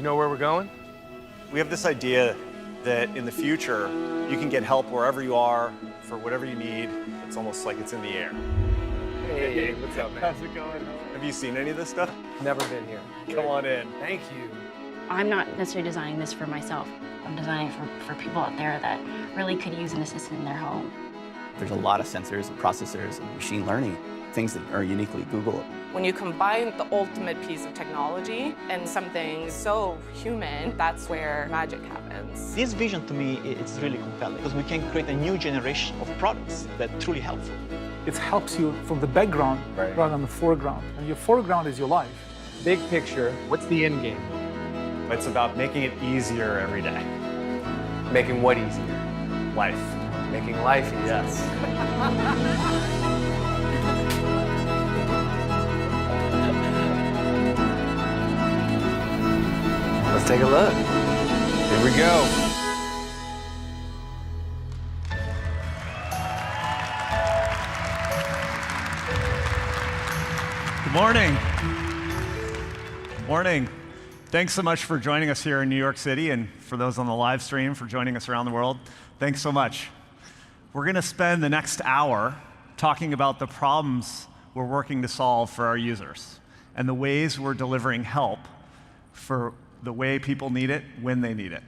You know where we're going? We have this idea that in the future, you can get help wherever you are for whatever you need. It's almost like it's in the air. Hey, what's up, man? How's it going? Have you seen any of this stuff? Never been here. Come on in. Thank you. I'm not necessarily designing this for myself. I'm designing it for people out there that really could use an assistant in their home. There's a lot of sensors and processors and machine learning, things that are uniquely Google. When you combine the ultimate piece of technology and something so human, that's where magic happens. This vision to me is really compelling because we can create a new generation of products that are truly helpful. It helps you from the background rather than the foreground. And your foreground is your life. Big picture, what's the end game? It's about making it easier every day. Making what easier? Life. Making life easier. Yes. Let's take a look. Here we go. Good morning. Good morning. Thanks so much for joining us here in New York City, and for those on the live stream for joining us around the world. Thanks so much. We're going to spend the next hour talking about the problems we're working to solve for our users and the ways we're delivering help for the way people need it when they need it.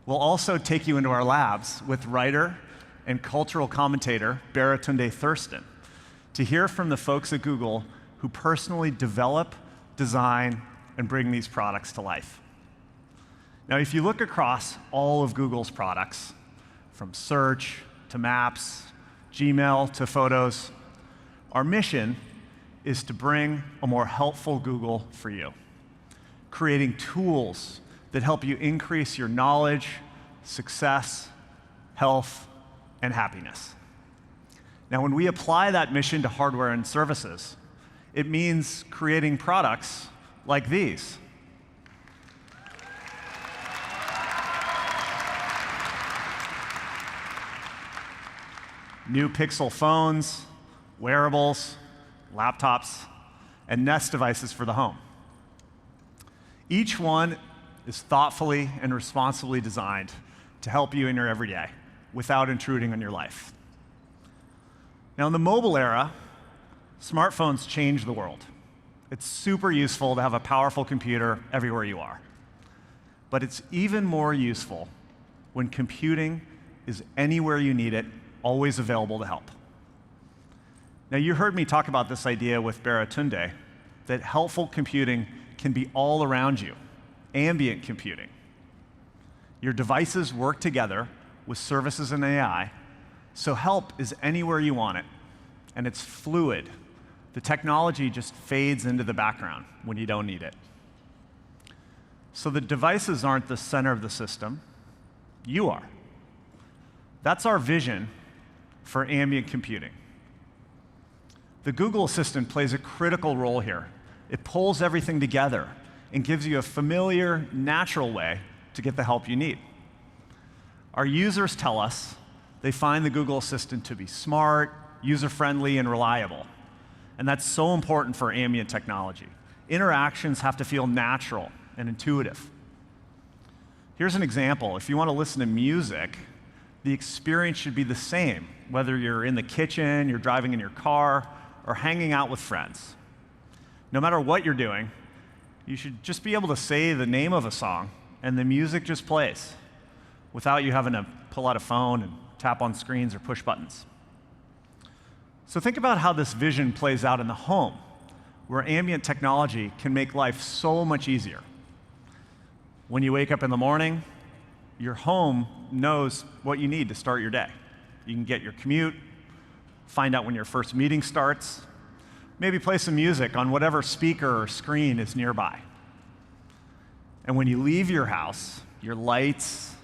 We'll also take you into our labs with writer and cultural commentator Baratunde Thurston to hear from the folks at Google who personally develop, design, and bring these products to life. Now, if you look across all of Google's products, from search to maps, Gmail to photos, our mission is to bring a more helpful Google for you, creating tools that help you increase your knowledge, success, health, and happiness. Now, when we apply that mission to hardware and services, it means creating products like these. New Pixel phones, wearables, laptops, and Nest devices for the home. Each one is thoughtfully and responsibly designed to help you in your everyday without intruding on your life. Now, in the mobile era, smartphones changed the world. It's super useful to have a powerful computer everywhere you are. But it's even more useful when computing is anywhere you need it, always available to help. Now, you heard me talk about this idea with Baratunde, that helpful computing can be all around you, ambient computing. Your devices work together with services and AI, so help is anywhere you want it, and it's fluid. The technology just fades into the background when you don't need it. So the devices aren't the center of the system, you are. That's our vision for ambient computing. The Google Assistant plays a critical role here. It pulls everything together and gives you a familiar, natural way to get the help you need. Our users tell us they find the Google Assistant to be smart, user-friendly, and reliable. And that's so important for ambient technology. Interactions have to feel natural and intuitive. Here's an example. If you want to listen to music, the experience should be the same, whether you're in the kitchen, you're driving in your car, or hanging out with friends. No matter what you're doing, you should just be able to say the name of a song, and the music just plays, without you having to pull out a phone and tap on screens or push buttons. So think about how this vision plays out in the home, where ambient technology can make life so much easier. When you wake up in the morning, your home knows what you need to start your day. You can get your commute, find out when your first meeting starts, maybe play some music on whatever speaker or screen is nearby. And when you leave your house, your lights,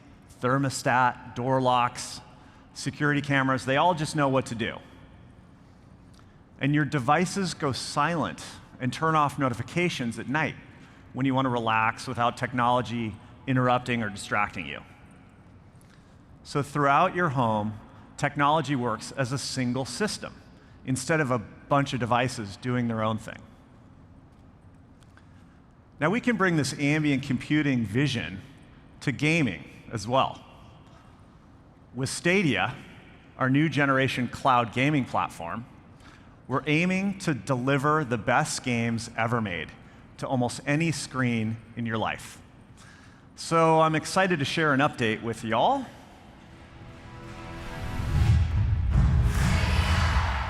thermostat, door locks, security cameras, they all just know what to do. And your devices go silent and turn off notifications at night when you want to relax without technology interrupting or distracting you. So throughout your home, technology works as a single system instead of a bunch of devices doing their own thing. Now we can bring this ambient computing vision to gaming as well. With Stadia, our new generation cloud gaming platform, we're aiming to deliver the best games ever made to almost any screen in your life. So I'm excited to share an update with y'all.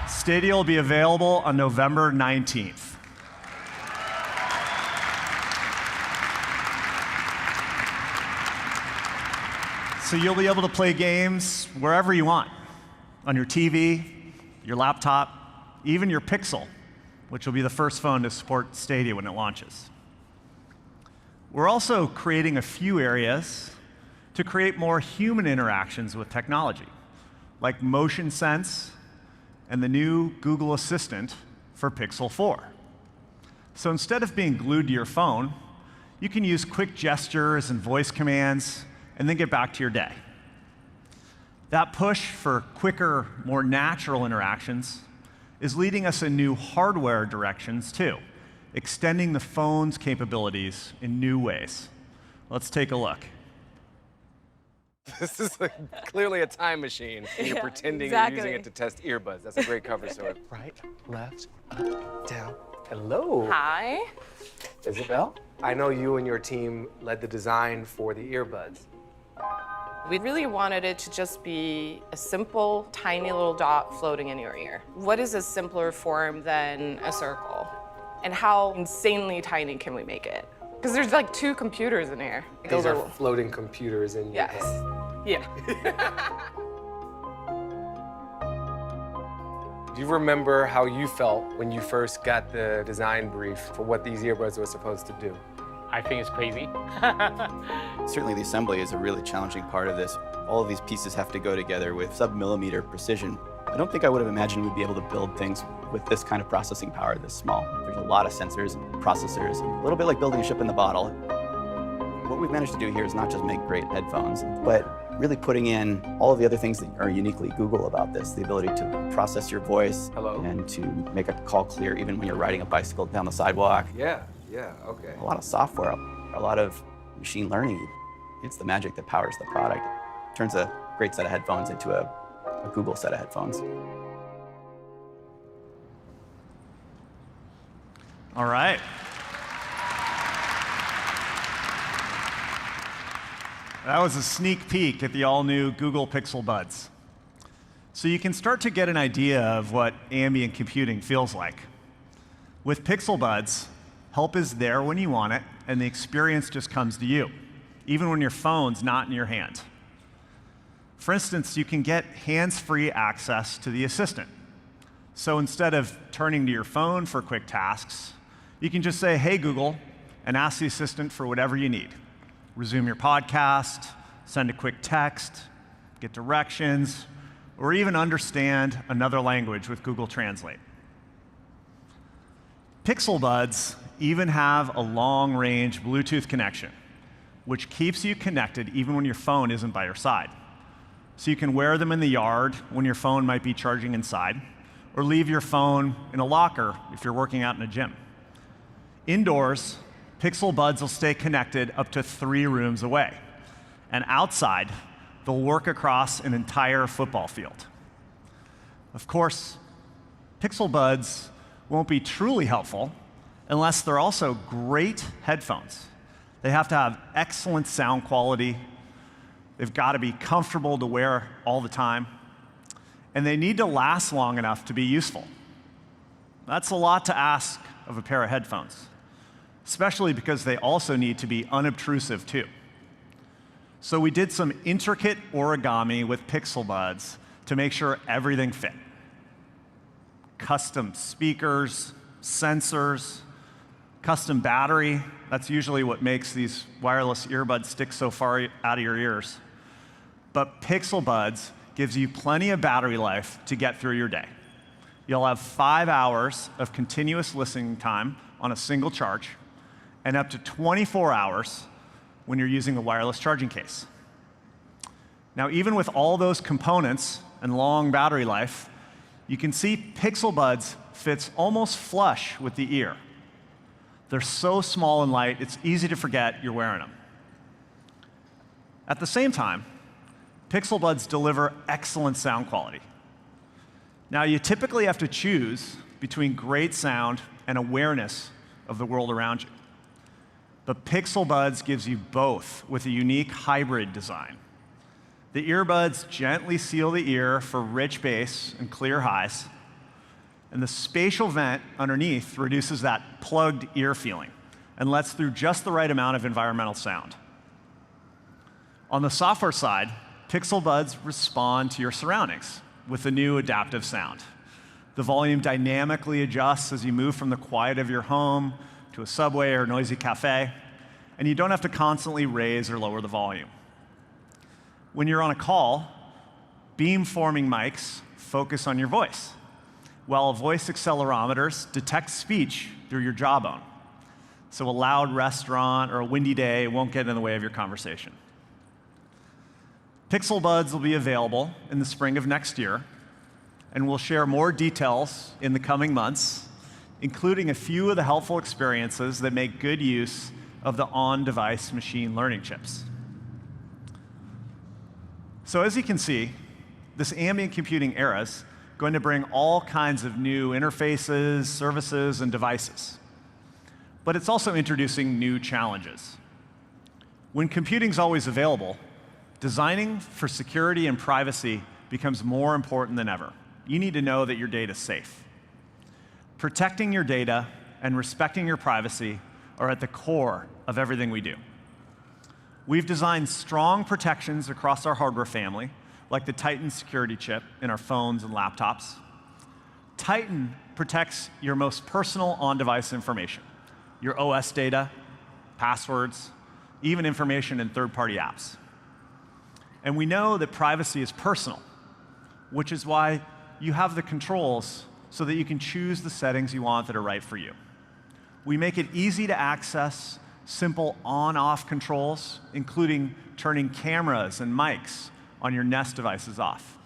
Stadia will be available on November 19th. So you'll be able to play games wherever you want, on your TV, your laptop, even your Pixel, which will be the first phone to support Stadia when it launches. We're also creating a few areas to create more human interactions with technology, like motion sense and the new Google Assistant for Pixel 4. So instead of being glued to your phone, you can use quick gestures and voice commands and then get back to your day. That push for quicker, more natural interactions is leading us in new hardware directions too, extending the phone's capabilities in new ways. Let's take a look. This is clearly a time machine. You're Yeah, pretending exactly. you're using it to test earbuds. That's a great cover story. Right, left, up, down. Hello, Hi. Isabel. I know you and your team led the design for the earbuds. We really wanted it to just be a simple, tiny little dot floating in your ear. What is a simpler form than a circle? And how insanely tiny can we make it? Because there's like 2 computers in here. These are floating computers in your Yes. head. Yeah. Do you remember how you felt when you first got the design brief for what these earbuds were supposed to do? I think it's crazy. Certainly the assembly is a really challenging part of this. All of these pieces have to go together with sub-millimeter precision. I don't think I would have imagined we'd be able to build things with this kind of processing power this small. There's a lot of sensors and processors, a little bit like building a ship in the bottle. What we've managed to do here is not just make great headphones, but really putting in all of the other things that are uniquely Google about this, the ability to process your voice and to make a call clear even when you're riding a bicycle down the sidewalk. Yeah, okay. A lot of software, a lot of machine learning. It's the magic that powers the product. It turns a great set of headphones into a Google set of headphones. All right. That was a sneak peek at the all-new Google Pixel Buds. So you can start to get an idea of what ambient computing feels like. With Pixel Buds, help is there when you want it, and the experience just comes to you, even when your phone's not in your hand. For instance, you can get hands-free access to the assistant. So instead of turning to your phone for quick tasks, you can just say, "Hey, Google," and ask the assistant for whatever you need. Resume your podcast, send a quick text, get directions, or even understand another language with Google Translate. Pixel Buds even have a long-range Bluetooth connection, which keeps you connected even when your phone isn't by your side. So you can wear them in the yard when your phone might be charging inside, or leave your phone in a locker if you're working out in a gym. Indoors, Pixel Buds will stay connected up to 3 rooms away. And outside, they'll work across an entire football field. Of course, Pixel Buds won't be truly helpful unless they're also great headphones. They have to have excellent sound quality. They've got to be comfortable to wear all the time. And they need to last long enough to be useful. That's a lot to ask of a pair of headphones, especially because they also need to be unobtrusive too. So we did some intricate origami with Pixel Buds to make sure everything fit. Custom speakers, sensors, custom battery. That's usually what makes these wireless earbuds stick so far out of your ears. But Pixel Buds gives you plenty of battery life to get through your day. You'll have 5 hours of continuous listening time on a single charge, and up to 24 hours when you're using a wireless charging case. Now, even with all those components and long battery life, you can see Pixel Buds fits almost flush with the ear. They're so small and light, it's easy to forget you're wearing them. At the same time, Pixel Buds deliver excellent sound quality. Now, you typically have to choose between great sound and awareness of the world around you. But Pixel Buds gives you both with a unique hybrid design. The earbuds gently seal the ear for rich bass and clear highs, and the spatial vent underneath reduces that plugged ear feeling and lets through just the right amount of environmental sound. On the software side, Pixel Buds respond to your surroundings with the new adaptive sound. The volume dynamically adjusts as you move from the quiet of your home to a subway or noisy cafe, and you don't have to constantly raise or lower the volume. When you're on a call, beam-forming mics focus on your voice, while voice accelerometers detect speech through your jawbone. So a loud restaurant or a windy day won't get in the way of your conversation. Pixel Buds will be available in the spring of next year, and we'll share more details in the coming months, including a few of the helpful experiences that make good use of the on-device machine learning chips. So as you can see, this ambient computing era is going to bring all kinds of new interfaces, services, and devices. But it's also introducing new challenges. When computing's always available, designing for security and privacy becomes more important than ever. You need to know that your data is safe. Protecting your data and respecting your privacy are at the core of everything we do. We've designed strong protections across our hardware family, like the Titan security chip in our phones and laptops. Titan protects your most personal on-device information, your OS data, passwords, even information in third-party apps. And we know that privacy is personal, which is why you have the controls so that you can choose the settings you want that are right for you. We make it easy to access simple on-off controls, including turning cameras and mics on your Nest devices off.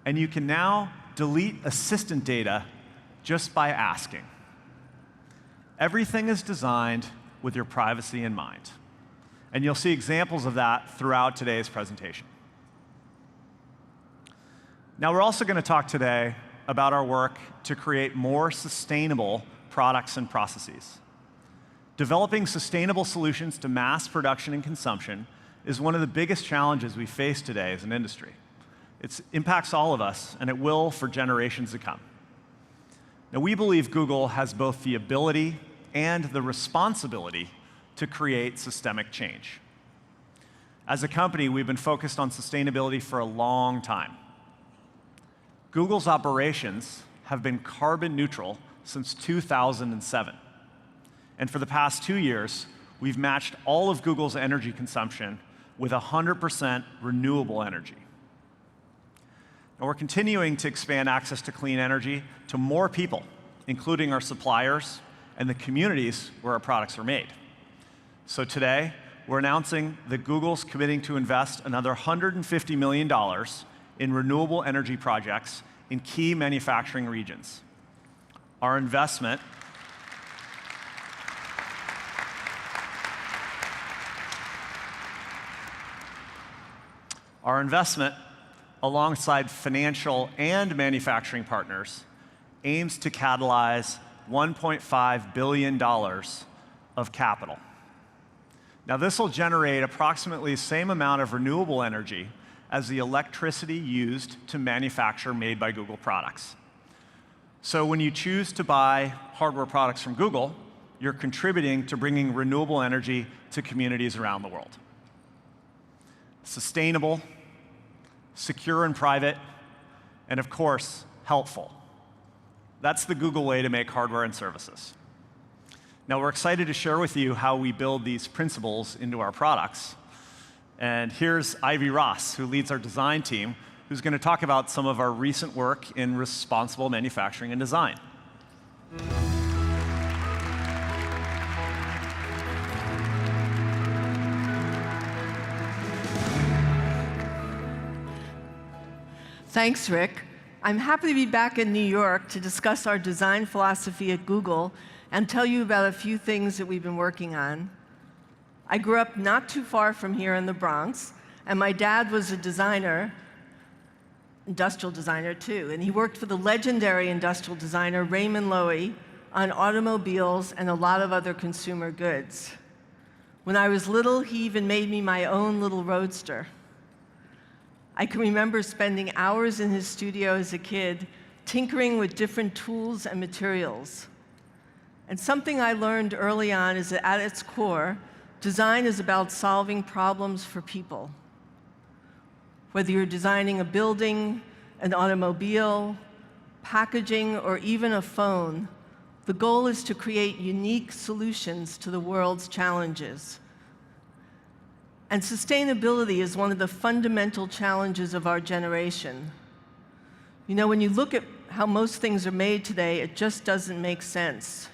And you can now delete assistant data just by asking. Everything is designed with your privacy in mind. And you'll see examples of that throughout today's presentation. Now, we're also going to talk today about our work to create more sustainable products and processes. Developing sustainable solutions to mass production and consumption is one of the biggest challenges we face today as an industry. It impacts all of us, and it will for generations to come. Now, we believe Google has both the ability and the responsibility to create systemic change. As a company, we've been focused on sustainability for a long time. Google's operations have been carbon neutral since 2007. And for the past 2 years, we've matched all of Google's energy consumption with 100% renewable energy. And we're continuing to expand access to clean energy to more people, including our suppliers and the communities where our products are made. So today, we're announcing that Google's committing to invest another $150 million in renewable energy projects in key manufacturing regions. Our investment alongside financial and manufacturing partners, aims to catalyze $1.5 billion of capital. Now, this will generate approximately the same amount of renewable energy as the electricity used to manufacture made by Google products. So when you choose to buy hardware products from Google, you're contributing to bringing renewable energy to communities around the world. Sustainable, secure and private, and of course, helpful. That's the Google way to make hardware and services. Now, we're excited to share with you how we build these principles into our products. And here's Ivy Ross, who leads our design team, who's going to talk about some of our recent work in responsible manufacturing and design. Thanks, Rick. I'm happy to be back in New York to discuss our design philosophy at Google and tell you about a few things that we've been working on. I grew up not too far from here in the Bronx, and my dad was a designer, industrial designer too, and he worked for the legendary industrial designer Raymond Loewy on automobiles and a lot of other consumer goods. When I was little, he even made me my own little roadster. I can remember spending hours in his studio as a kid, tinkering with different tools and materials. And something I learned early on is that at its core, design is about solving problems for people. Whether you're designing a building, an automobile, packaging, or even a phone, the goal is to create unique solutions to the world's challenges. And sustainability is one of the fundamental challenges of our generation. You know, when you look at how most things are made today, it just doesn't make sense.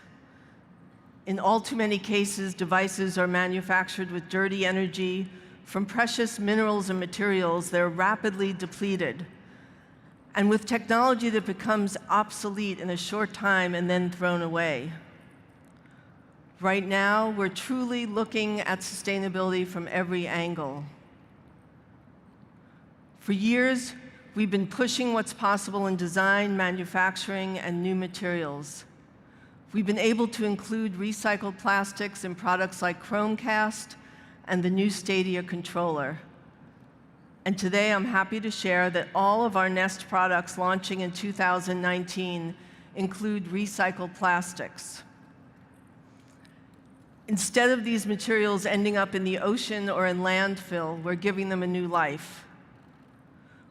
In all too many cases, devices are manufactured with dirty energy from precious minerals and materials that are rapidly depleted. And with technology that becomes obsolete in a short time and then thrown away. Right now, we're truly looking at sustainability from every angle. For years, we've been pushing what's possible in design, manufacturing, and new materials. We've been able to include recycled plastics in products like Chromecast and the new Stadia controller. And today, I'm happy to share that all of our Nest products launching in 2019 include recycled plastics. Instead of these materials ending up in the ocean or in landfill, we're giving them a new life.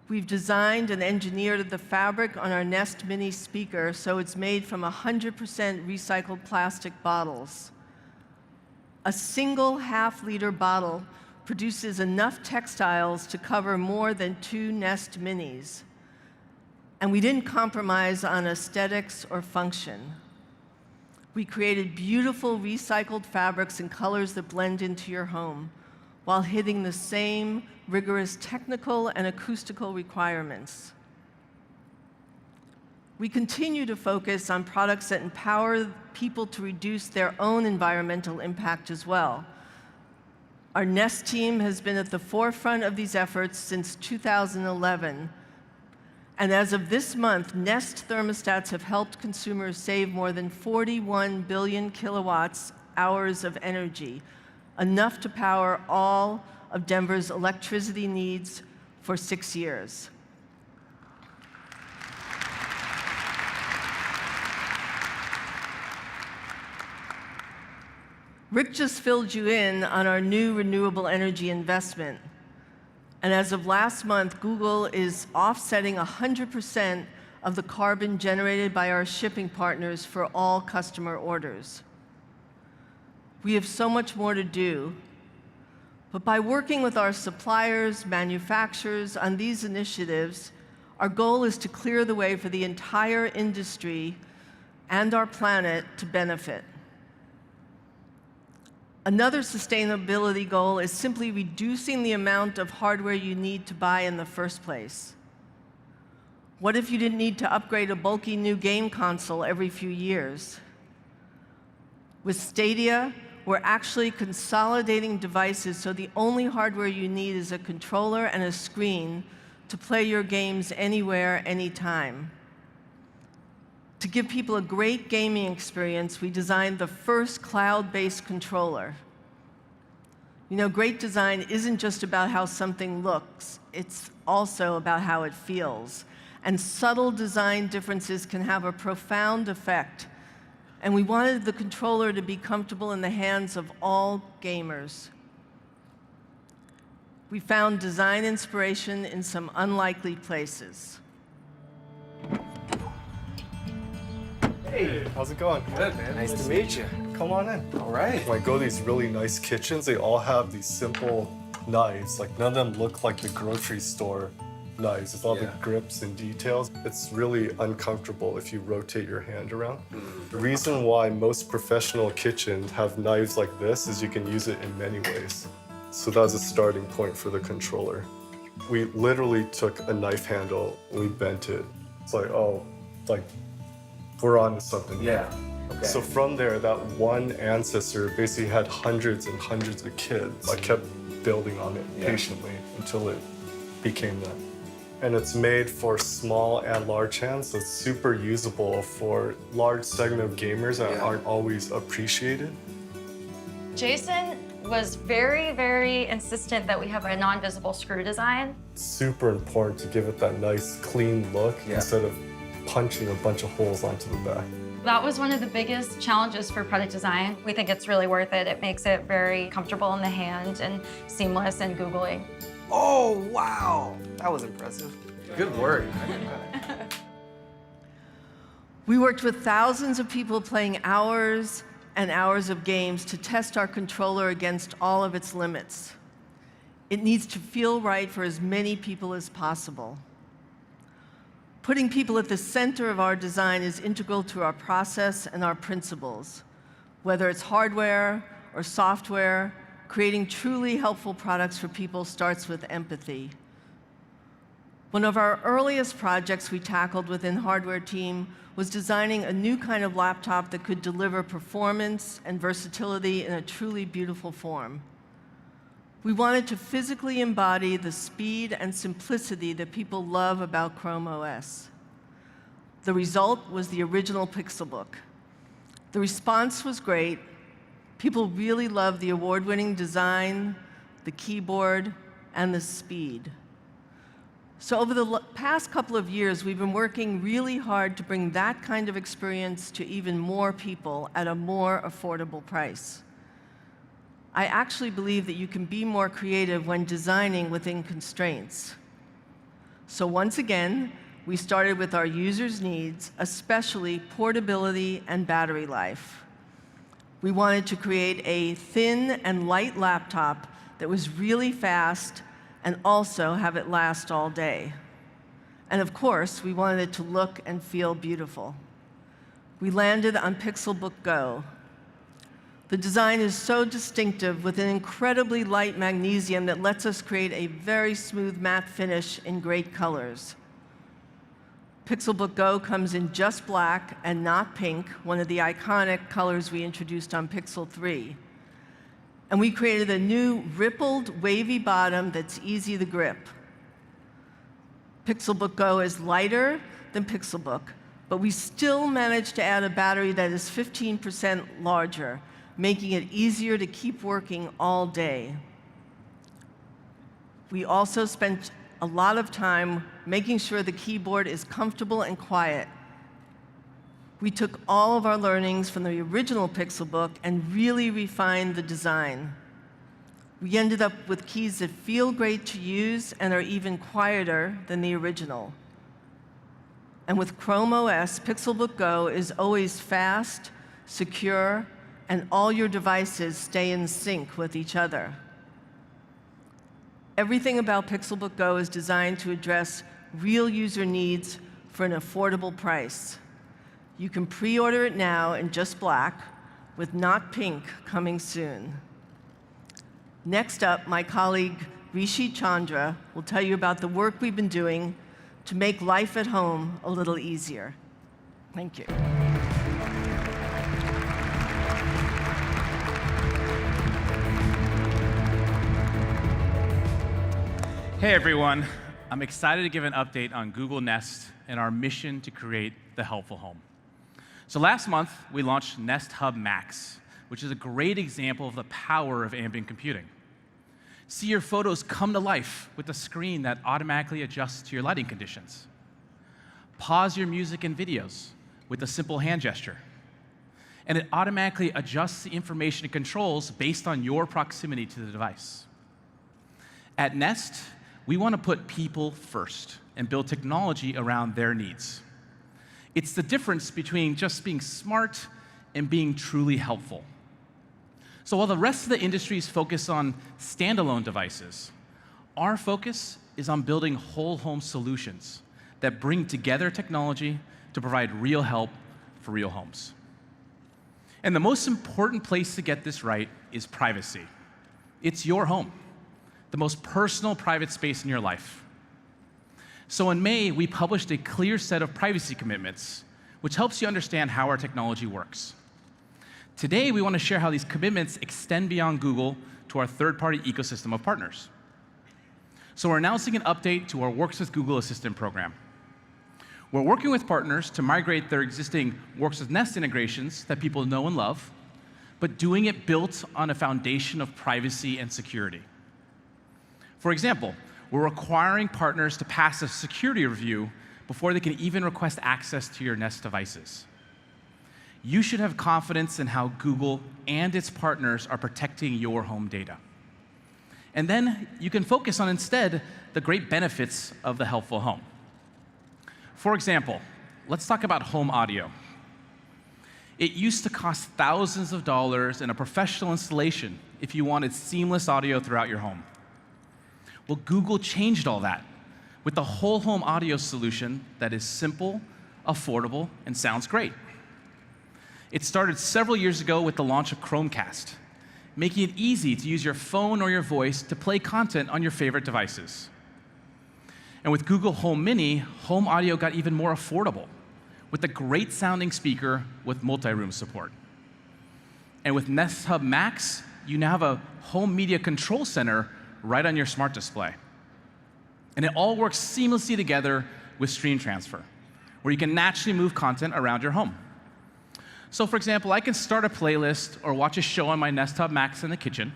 We've designed and engineered the fabric on our Nest Mini speaker so it's made from 100% recycled plastic bottles. A single half-liter bottle produces enough textiles to cover more than 2 Nest Minis. And we didn't compromise on aesthetics or function. We created beautiful recycled fabrics in colors that blend into your home while hitting the same rigorous technical and acoustical requirements. We continue to focus on products that empower people to reduce their own environmental impact as well. Our Nest team has been at the forefront of these efforts since 2011. And as of this month, Nest thermostats have helped consumers save more than 41 billion kilowatts hours of energy, enough to power all of Denver's electricity needs for 6 years. Rick just filled you in on our new renewable energy investment. And as of last month, Google is offsetting 100% of the carbon generated by our shipping partners for all customer orders. We have so much more to do, but by working with our suppliers, manufacturers on these initiatives, our goal is to clear the way for the entire industry and our planet to benefit. Another sustainability goal is simply reducing the amount of hardware you need to buy in the first place. What if you didn't need to upgrade a bulky new game console every few years? With Stadia, we're actually consolidating devices so the only hardware you need is a controller and a screen to play your games anywhere, anytime. To give people a great gaming experience, we designed the first cloud-based controller. You know, great design isn't just about how something looks, it's also about how it feels. And subtle design differences can have a profound effect. And we wanted the controller to be comfortable in the hands of all gamers. We found design inspiration in some unlikely places. Hey, how's it going? Good, man. Nice to meet you. Come on in. All right. When I go to these really nice kitchens, they all have these simple knives. Like, none of them look like the grocery store knives with all the grips and details. It's really uncomfortable if you rotate your hand around. The reason why most professional kitchens have knives like this is you can use it in many ways. So that was a starting point for the controller. We literally took a knife handle and we bent it It's like, oh, like, we're on to something. Yeah. Okay. So from there, that one ancestor basically had hundreds and hundreds of kids. I kept building on it patiently until it became that. And it's made for small and large hands, so it's super usable for large segment of gamers that aren't always appreciated. Jason was very, very insistent that we have a non-visible screw design. Super important to give it that nice, clean look instead of punching a bunch of holes onto the back. That was one of the biggest challenges for product design. We think it's really worth it. It makes it very comfortable in the hand and seamless and googly. Oh, wow. That was impressive. Good work. We worked with thousands of people playing hours and hours of games to test our controller against all of its limits. It needs to feel right for as many people as possible. Putting people at the center of our design is integral to our process and our principles. Whether it's hardware or software, creating truly helpful products for people starts with empathy. One of our earliest projects we tackled within Hardware Team was designing a new kind of laptop that could deliver performance and versatility in a truly beautiful form. We wanted to physically embody the speed and simplicity that people love about Chrome OS. The result was the original Pixelbook. The response was great. People really loved the award-winning design, the keyboard, and the speed. So over the past couple of years, we've been working really hard to bring that kind of experience to even more people at a more affordable price. I actually believe that you can be more creative when designing within constraints. So once again, we started with our users' needs, especially portability and battery life. We wanted to create a thin and light laptop that was really fast and also have it last all day. And of course, we wanted it to look and feel beautiful. We landed on Pixelbook Go. The design is so distinctive with an incredibly light magnesium that lets us create a very smooth matte finish in great colors. Pixelbook Go comes in just black and not pink, one of the iconic colors we introduced on Pixel 3. And we created a new rippled, wavy bottom that's easy to grip. Pixelbook Go is lighter than Pixelbook, but we still managed to add a battery that is 15% larger, making it easier to keep working all day. We also spent a lot of time making sure the keyboard is comfortable and quiet. We took all of our learnings from the original Pixelbook and really refined the design. We ended up with keys that feel great to use and are even quieter than the original. And with Chrome OS, Pixelbook Go is always fast, secure, and all your devices stay in sync with each other. Everything about Pixelbook Go is designed to address real user needs for an affordable price. You can pre-order it now in just black, with not pink coming soon. Next up, my colleague Rishi Chandra will tell you about the work we've been doing to make life at home a little easier. Thank you. Hey everyone, I'm excited to give an update on Google Nest and our mission to create the helpful home. So last month, we launched Nest Hub Max, which is a great example of the power of ambient computing. See your photos come to life with a screen that automatically adjusts to your lighting conditions. Pause your music and videos with a simple hand gesture. And it automatically adjusts the information and controls based on your proximity to the device. At Nest, we want to put people first and build technology around their needs. It's the difference between just being smart and being truly helpful. So while the rest of the industry is focused on standalone devices, our focus is on building whole home solutions that bring together technology to provide real help for real homes. And the most important place to get this right is privacy. It's your home, the most personal private space in your life. So in May, we published a clear set of privacy commitments, which helps you understand how our technology works. Today, we want to share how these commitments extend beyond Google to our third-party ecosystem of partners. So we're announcing an update to our Works with Google Assistant program. We're working with partners to migrate their existing Works with Nest integrations that people know and love, but doing it built on a foundation of privacy and security. For example, we're requiring partners to pass a security review before they can even request access to your Nest devices. You should have confidence in how Google and its partners are protecting your home data. And then you can focus on instead the great benefits of the helpful home. For example, let's talk about home audio. It used to cost thousands of dollars in a professional installation if you wanted seamless audio throughout your home. Well, Google changed all that with the whole home audio solution that is simple, affordable, and sounds great. It started several years ago with the launch of Chromecast, making it easy to use your phone or your voice to play content on your favorite devices. And with Google Home Mini, home audio got even more affordable with a great sounding speaker with multi-room support. And with Nest Hub Max, you now have a home media control center right on your smart display. And it all works seamlessly together with Stream Transfer, where you can naturally move content around your home. So for example, I can start a playlist or watch a show on my Nest Hub Max in the kitchen.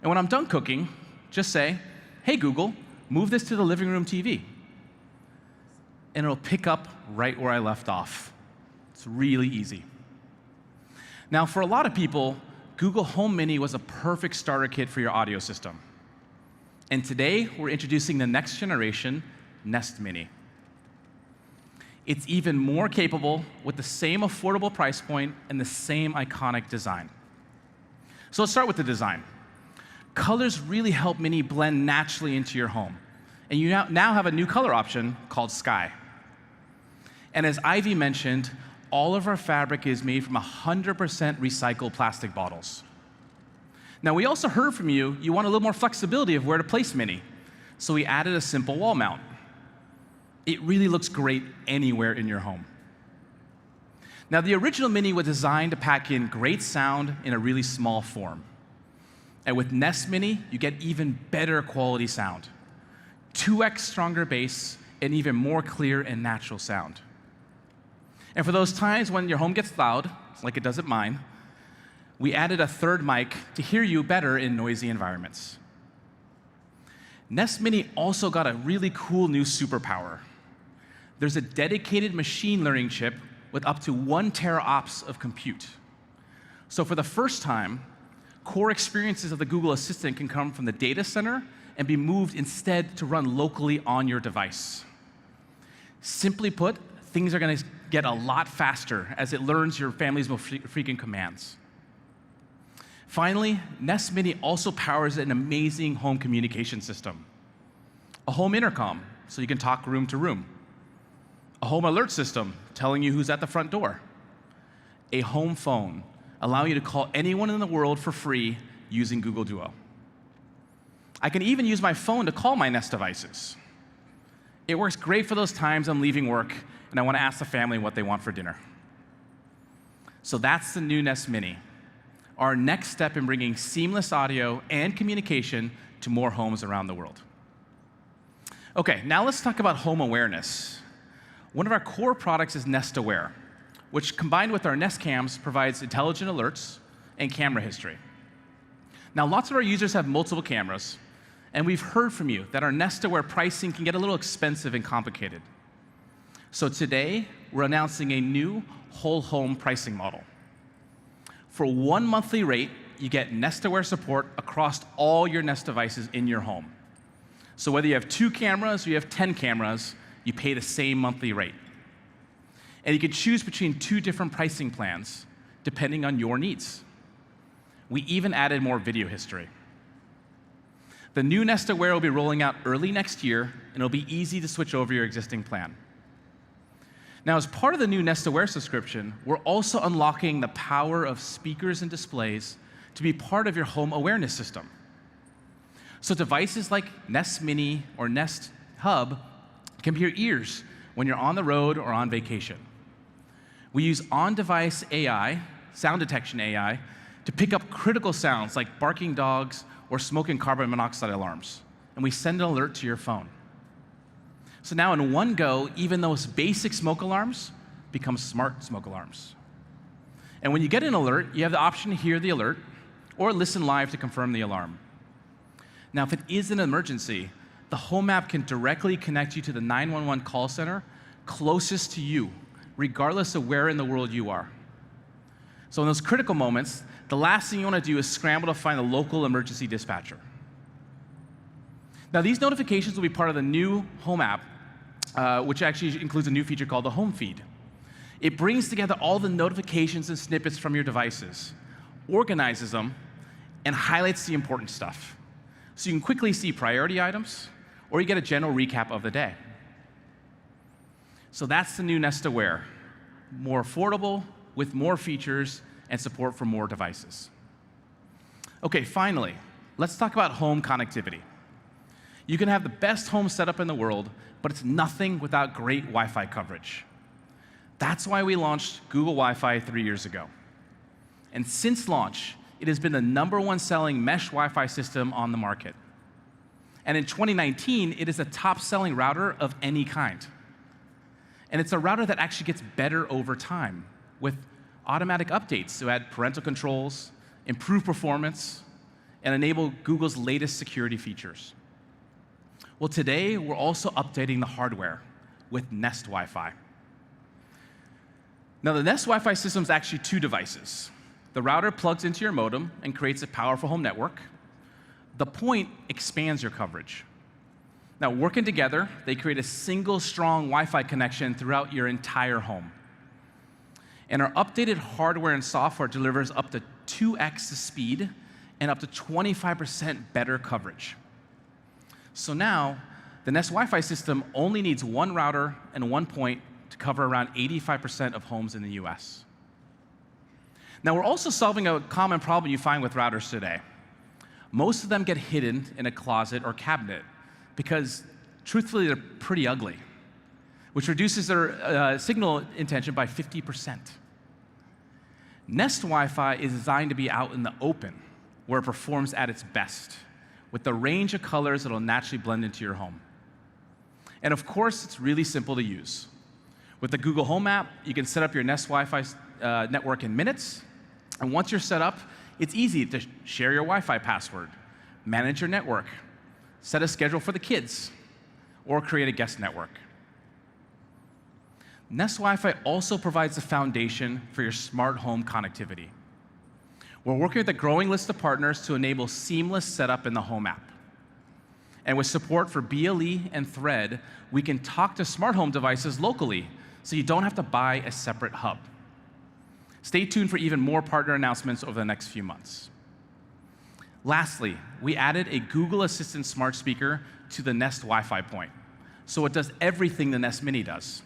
And when I'm done cooking, just say, hey Google, move this to the living room TV. And it'll pick up right where I left off. It's really easy. Now, for a lot of people, Google Home Mini was a perfect starter kit for your audio system. And today, we're introducing the next generation, Nest Mini. It's even more capable with the same affordable price point and the same iconic design. So let's start with the design. Colors really help Mini blend naturally into your home. And you now have a new color option called Sky. And as Ivy mentioned, all of our fabric is made from 100% recycled plastic bottles. Now, we also heard from you, you want a little more flexibility of where to place Mini. So we added a simple wall mount. It really looks great anywhere in your home. Now, the original Mini was designed to pack in great sound in a really small form. And with Nest Mini, you get even better quality sound. 2x stronger bass and even more clear and natural sound. And for those times when your home gets loud, like it does at mine, we added a third mic to hear you better in noisy environments. Nest Mini also got a really cool new superpower. There's a dedicated machine learning chip with up to 1 teraops of compute. So for the first time, core experiences of the Google Assistant can come from the data center and be moved instead to run locally on your device. Simply put, things are going to get a lot faster as it learns your family's most frequent commands. Finally, Nest Mini also powers an amazing home communication system. A home intercom, so you can talk room to room. A home alert system, telling you who's at the front door. A home phone, allowing you to call anyone in the world for free using Google Duo. I can even use my phone to call my Nest devices. It works great for those times I'm leaving work and I want to ask the family what they want for dinner. So that's the new Nest Mini, our next step in bringing seamless audio and communication to more homes around the world. Okay, now let's talk about home awareness. One of our core products is Nest Aware, which combined with our Nest Cams provides intelligent alerts and camera history. Now, lots of our users have multiple cameras, and we've heard from you that our Nest Aware pricing can get a little expensive and complicated. So today, we're announcing a new whole home pricing model. For one monthly rate, you get Nest Aware support across all your Nest devices in your home. So whether you have 2 cameras or you have 10 cameras, you pay the same monthly rate. And you can choose between 2 different pricing plans, depending on your needs. We even added more video history. The new Nest Aware will be rolling out early next year, and it'll be easy to switch over your existing plan. Now, as part of the new Nest Aware subscription, we're also unlocking the power of speakers and displays to be part of your home awareness system. So devices like Nest Mini or Nest Hub can be your ears when you're on the road or on vacation. We use on-device AI, sound detection AI, to pick up critical sounds like barking dogs or smoke and carbon monoxide alarms, and we send an alert to your phone. So now in one go, even those basic smoke alarms become smart smoke alarms. And when you get an alert, you have the option to hear the alert or listen live to confirm the alarm. Now, if it is an emergency, the Home app can directly connect you to the 911 call center closest to you, regardless of where in the world you are. So in those critical moments, the last thing you want to do is scramble to find a local emergency dispatcher. Now, these notifications will be part of the new Home app, which actually includes a new feature called the Home Feed. It brings together all the notifications and snippets from your devices, organizes them, and highlights the important stuff. So you can quickly see priority items, or you get a general recap of the day. So that's the new Nest Aware. More affordable, with more features, and support for more devices. Okay, finally, let's talk about home connectivity. You can have the best home setup in the world, but it's nothing without great Wi-Fi coverage. That's why we launched Google Wi-Fi 3 years ago. And since launch, it has been the #1 selling mesh Wi-Fi system on the market. And in 2019, it is a top-selling router of any kind. And it's a router that actually gets better over time with automatic updates to add parental controls, improve performance, and enable Google's latest security features. Well, today, we're also updating the hardware with Nest Wi-Fi. Now, the Nest Wi-Fi system is actually 2 devices. The router plugs into your modem and creates a powerful home network. The point expands your coverage. Now, working together, they create a single strong Wi-Fi connection throughout your entire home. And our updated hardware and software delivers up to 2x the speed and up to 25% better coverage. So now, the Nest Wi-Fi system only needs 1 router and 1 point to cover around 85% of homes in the US. Now, we're also solving a common problem you find with routers today. Most of them get hidden in a closet or cabinet because, truthfully, they're pretty ugly, which reduces their signal intention by 50%. Nest Wi-Fi is designed to be out in the open, where it performs at its best, with the range of colors that will naturally blend into your home. And of course, it's really simple to use. With the Google Home app, you can set up your Nest Wi-Fi network in minutes. And once you're set up, it's easy to share your Wi-Fi password, manage your network, set a schedule for the kids, or create a guest network. Nest Wi-Fi also provides the foundation for your smart home connectivity. We're working with a growing list of partners to enable seamless setup in the Home app. And with support for BLE and Thread, we can talk to smart home devices locally, so you don't have to buy a separate hub. Stay tuned for even more partner announcements over the next few months. Lastly, we added a Google Assistant smart speaker to the Nest Wi-Fi point, so it does everything the Nest Mini does.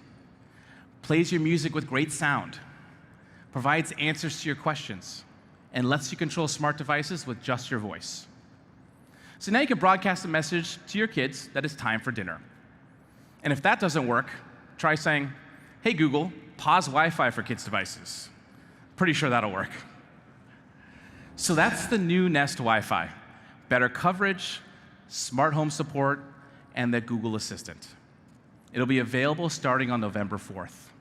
Plays your music with great sound, provides answers to your questions, and lets you control smart devices with just your voice. So now you can broadcast a message to your kids that it's time for dinner. And if that doesn't work, try saying, "Hey Google, pause Wi-Fi for kids' devices." Pretty sure that'll work. So that's the new Nest Wi-Fi. Better coverage, smart home support, and the Google Assistant. It'll be available starting on November 4th.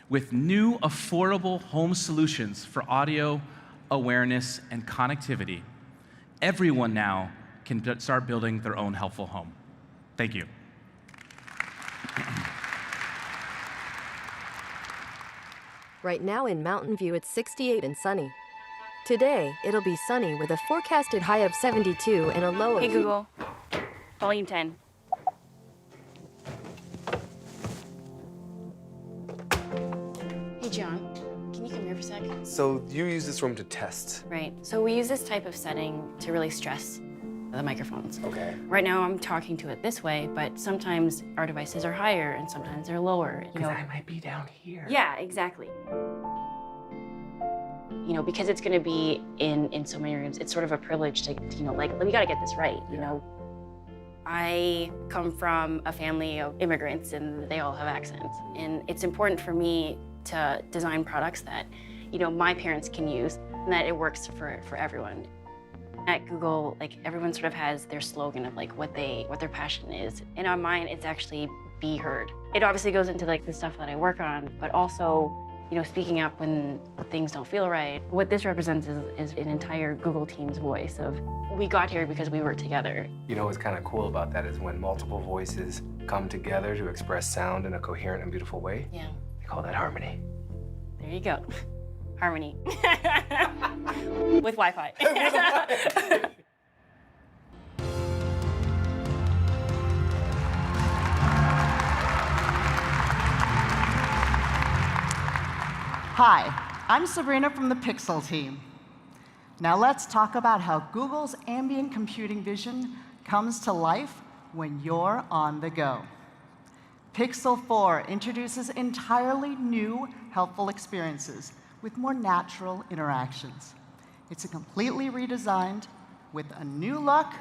With new affordable home solutions for audio, awareness, and connectivity, everyone now can start building their own helpful home. Thank you. Right now in Mountain View, it's 68 and sunny. Today, it'll be sunny with a forecasted high of 72 and a low of... Hey Google, volume 10. Hey John, can you come here for a sec? So you use this room to test. Right, so we use this type of setting to really stress the microphones. Okay. Right now I'm talking to it this way, but sometimes our devices are higher and sometimes they're lower. Because I might be down here. Yeah, exactly. You know, because it's going to be in so many rooms, it's sort of a privilege to, you know, like, we got to get this right, you know. I come from a family of immigrants and they all have accents. And it's important for me to design products that, my parents can use and that it works for everyone. At Google, everyone sort of has their slogan of what their passion is. And on mine, it's actually be heard. It obviously goes into the stuff that I work on, but also, speaking up when things don't feel right. What this represents is an entire Google team's voice of, we got here because we worked together. What's kind of cool about that is when multiple voices come together to express sound in a coherent and beautiful way. Yeah. They call that harmony. There you go. Harmony. With Wi-Fi. Hi, I'm Sabrina from the Pixel team. Now let's talk about how Google's ambient computing vision comes to life when you're on the go. Pixel 4 introduces entirely new helpful experiences with more natural interactions. It's a completely redesigned with a new look,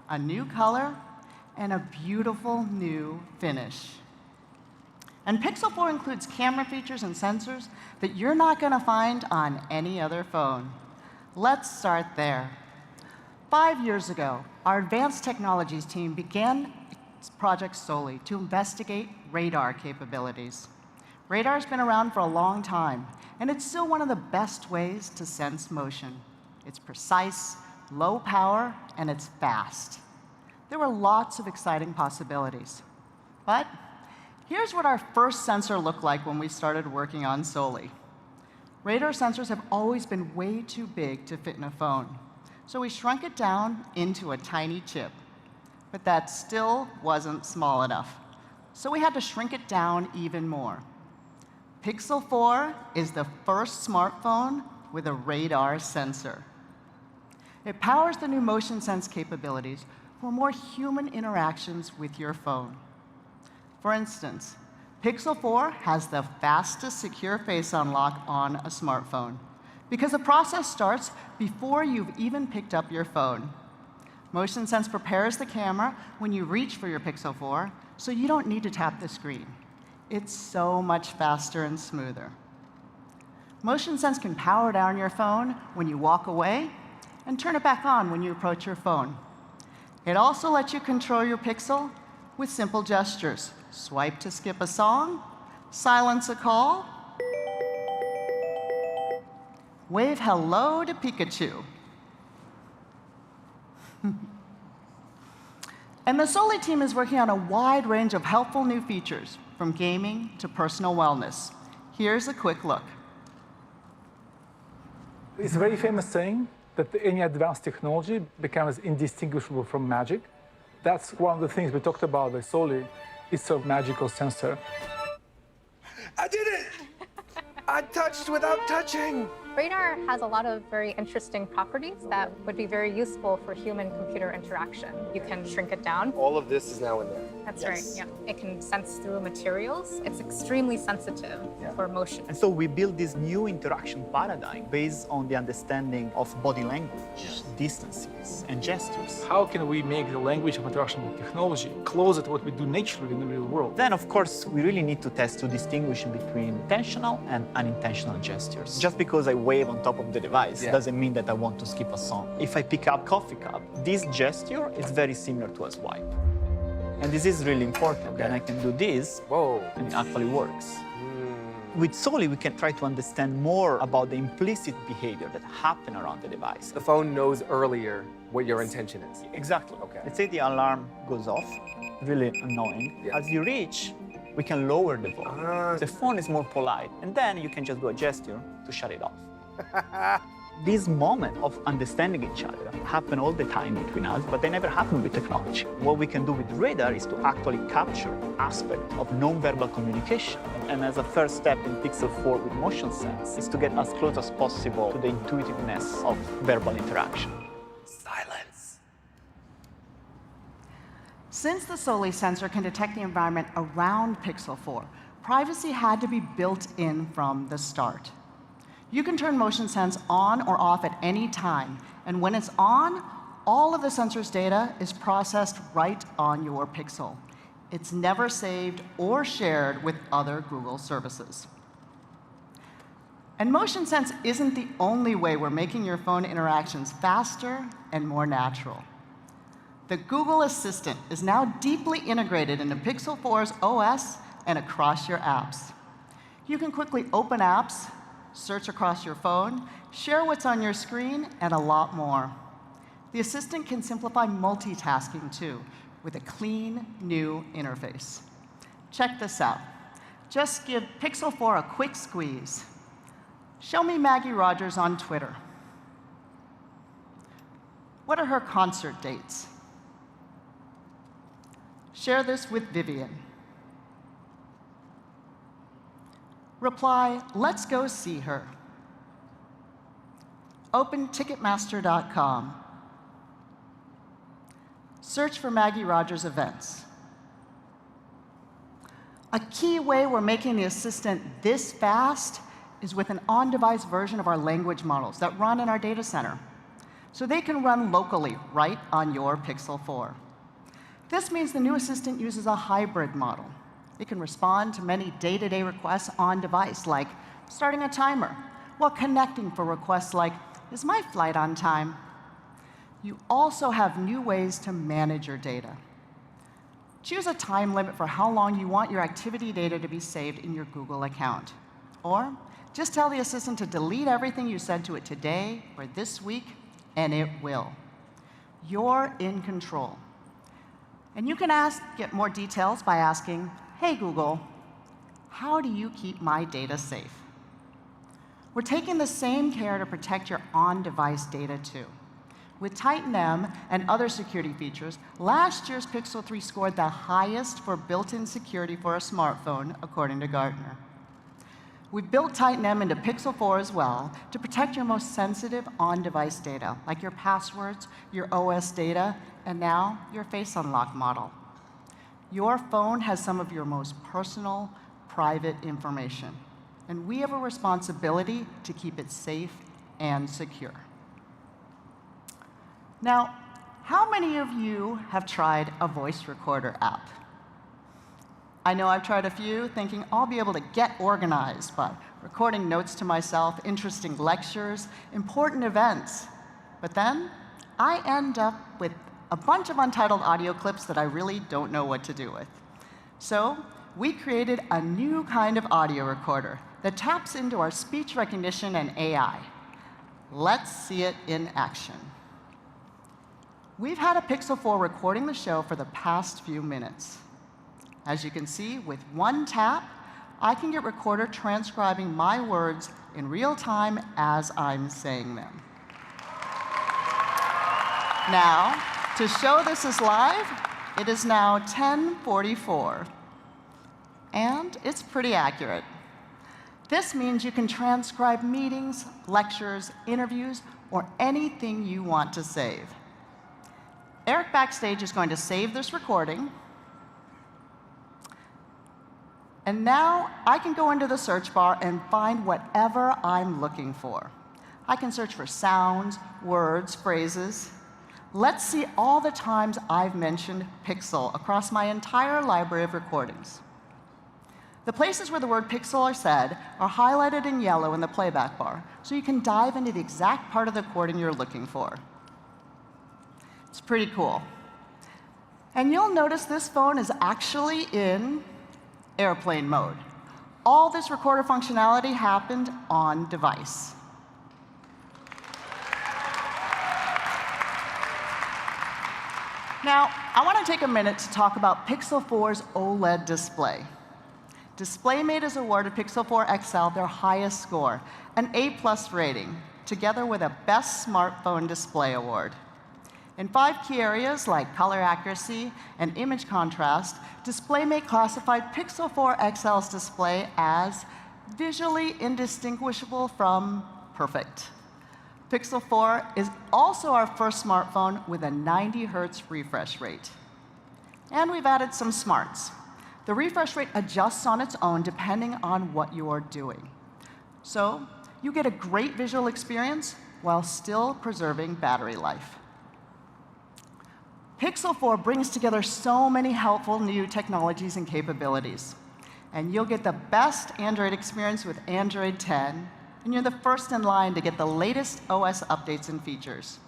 a new color, and a beautiful new finish. And Pixel 4 includes camera features and sensors that you're not going to find on any other phone. Let's start there. 5 years ago, our advanced technologies team began Project Soli to investigate radar capabilities. Radar's been around for a long time, and it's still one of the best ways to sense motion. It's precise, low power, and it's fast. There were lots of exciting possibilities. But here's what our first sensor looked like when we started working on Soli. Radar sensors have always been way too big to fit in a phone, so we shrunk it down into a tiny chip. But that still wasn't small enough, so we had to shrink it down even more. Pixel 4 is the first smartphone with a radar sensor. It powers the new motion sense capabilities for more human interactions with your phone. For instance, Pixel 4 has the fastest secure face unlock on a smartphone because the process starts before you've even picked up your phone. Motion Sense prepares the camera when you reach for your Pixel 4, so you don't need to tap the screen. It's so much faster and smoother. Motion Sense can power down your phone when you walk away and turn it back on when you approach your phone. It also lets you control your Pixel with simple gestures. Swipe to skip a song, silence a call, wave hello to Pikachu. And the Soli team is working on a wide range of helpful new features, from gaming to personal wellness. Here's a quick look. It's a very famous saying that any advanced technology becomes indistinguishable from magic. That's one of the things we talked about with Soli. It's a magical sensor. I did it! I touched without touching! Radar has a lot of very interesting properties that would be very useful for human-computer interaction. You can shrink it down. All of this is now in there. That's right, yeah. It can sense through materials. It's extremely sensitive for motion. And so we build this new interaction paradigm based on the understanding of body language, distances, and gestures. How can we make the language of interaction with technology closer to what we do naturally in the real world? Then, of course, we really need to test to distinguish between intentional and unintentional gestures. Just because I wave on top of the device doesn't mean that I want to skip a song. If I pick up coffee cup, this gesture is very similar to a swipe. And this is really important. And I can do this, and it actually works. With Soli, we can try to understand more about the implicit behavior that happen around the device. The phone knows earlier what your intention is. Exactly. Okay. Let's say the alarm goes off, really annoying. As you reach, we can lower the volume. The phone is more polite, and then you can just do a gesture to shut it off. This moment of understanding each other happen all the time between us, but they never happen with technology. What we can do with radar is to actually capture aspects of non-verbal communication. And as a first step in Pixel 4 with motion sense is to get as close as possible to the intuitiveness of verbal interaction. Silence. Since the Soli sensor can detect the environment around Pixel 4, privacy had to be built in from the start. You can turn motion sense on or off at any time, and when it's on, All of the sensor's data is processed right on your Pixel. It's never saved or shared with other Google services. And Motion Sense isn't the only way we're making your phone interactions faster and more natural. The Google Assistant is now deeply integrated into Pixel 4's OS and across your apps. You can quickly open apps, search across your phone, share what's on your screen, and a lot more. The Assistant can simplify multitasking, too, with a clean, new interface. Check this out. Just give Pixel 4 a quick squeeze. Show me Maggie Rogers on Twitter. What are her concert dates? Share this with Vivian. Reply, let's go see her. Open Ticketmaster.com. Search for Maggie Rogers events. A key way we're making the Assistant this fast is with an on-device version of our language models that run in our data center. So they can run locally right on your Pixel 4. This means the new Assistant uses a hybrid model. It can respond to many day-to-day requests on device, like starting a timer, while connecting for requests like, is my flight on time? You also have new ways to manage your data. Choose a time limit for how long you want your activity data to be saved in your Google account. Or just tell the Assistant to delete everything you said to it today or this week, and it will. You're in control. And you can get more details by asking, hey, Google, how do you keep my data safe? We're taking the same care to protect your on-device data, too. With Titan M and other security features, last year's Pixel 3 scored the highest for built-in security for a smartphone, according to Gartner. We've built Titan M into Pixel 4 as well to protect your most sensitive on-device data, like your passwords, your OS data, and now your Face Unlock model. Your phone has some of your most personal, private information, and we have a responsibility to keep it safe and secure. Now, how many of you have tried a voice recorder app? I know I've tried a few, thinking I'll be able to get organized by recording notes to myself, interesting lectures, important events. But then I end up with a bunch of untitled audio clips that I really don't know what to do with. So we created a new kind of audio recorder that taps into our speech recognition and AI. Let's see it in action. We've had a Pixel 4 recording the show for the past few minutes. As you can see, with one tap, I can get Recorder transcribing my words in real time as I'm saying them. Now, to show this is live, it is now 10:44. And it's pretty accurate. This means you can transcribe meetings, lectures, interviews, or anything you want to save. Eric backstage is going to save this recording. And now I can go into the search bar and find whatever I'm looking for. I can search for sounds, words, phrases. Let's see all the times I've mentioned Pixel across my entire library of recordings. The places where the word Pixel are said are highlighted in yellow in the playback bar, so you can dive into the exact part of the recording you're looking for. It's pretty cool. And you'll notice this phone is actually in airplane mode. All this recorder functionality happened on device. Now, I want to take a minute to talk about Pixel 4's OLED display. DisplayMate has awarded Pixel 4 XL their highest score, an A+ rating, together with a Best Smartphone Display award. In 5 key areas like color accuracy and image contrast, DisplayMate classified Pixel 4 XL's display as visually indistinguishable from perfect. Pixel 4 is also our first smartphone with a 90 Hz refresh rate. And we've added some smarts. The refresh rate adjusts on its own depending on what you're doing. So you get a great visual experience while still preserving battery life. Pixel 4 brings together so many helpful new technologies and capabilities. And you'll get the best Android experience with Android 10, and you're the first in line to get the latest OS updates and features.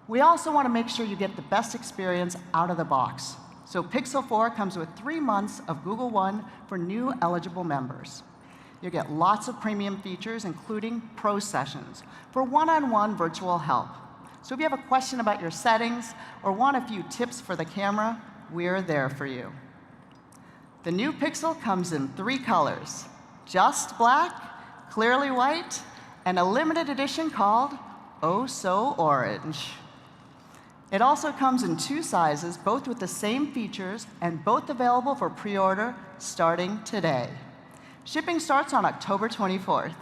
We also want to make sure you get the best experience out of the box. So Pixel 4 comes with 3 months of Google One for new eligible members. You'll get lots of premium features, including Pro Sessions for one-on-one virtual help. So if you have a question about your settings or want a few tips for the camera, we're there for you. The new Pixel comes in 3 colors: just black, clearly white, and a limited edition called Oh So Orange. It also comes in 2 sizes, both with the same features and both available for pre-order starting today. Shipping starts on October 24th.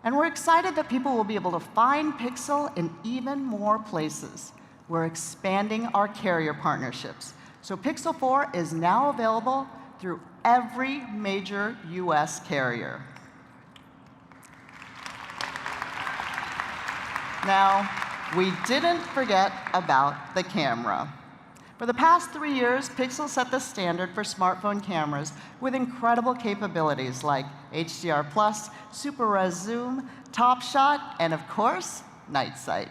And we're excited that people will be able to find Pixel in even more places. We're expanding our carrier partnerships. So Pixel 4 is now available through every major US carrier. Now, we didn't forget about the camera. For the past 3 years, Pixel set the standard for smartphone cameras with incredible capabilities like HDR+, Super Res Zoom, Top Shot, and of course, Night Sight.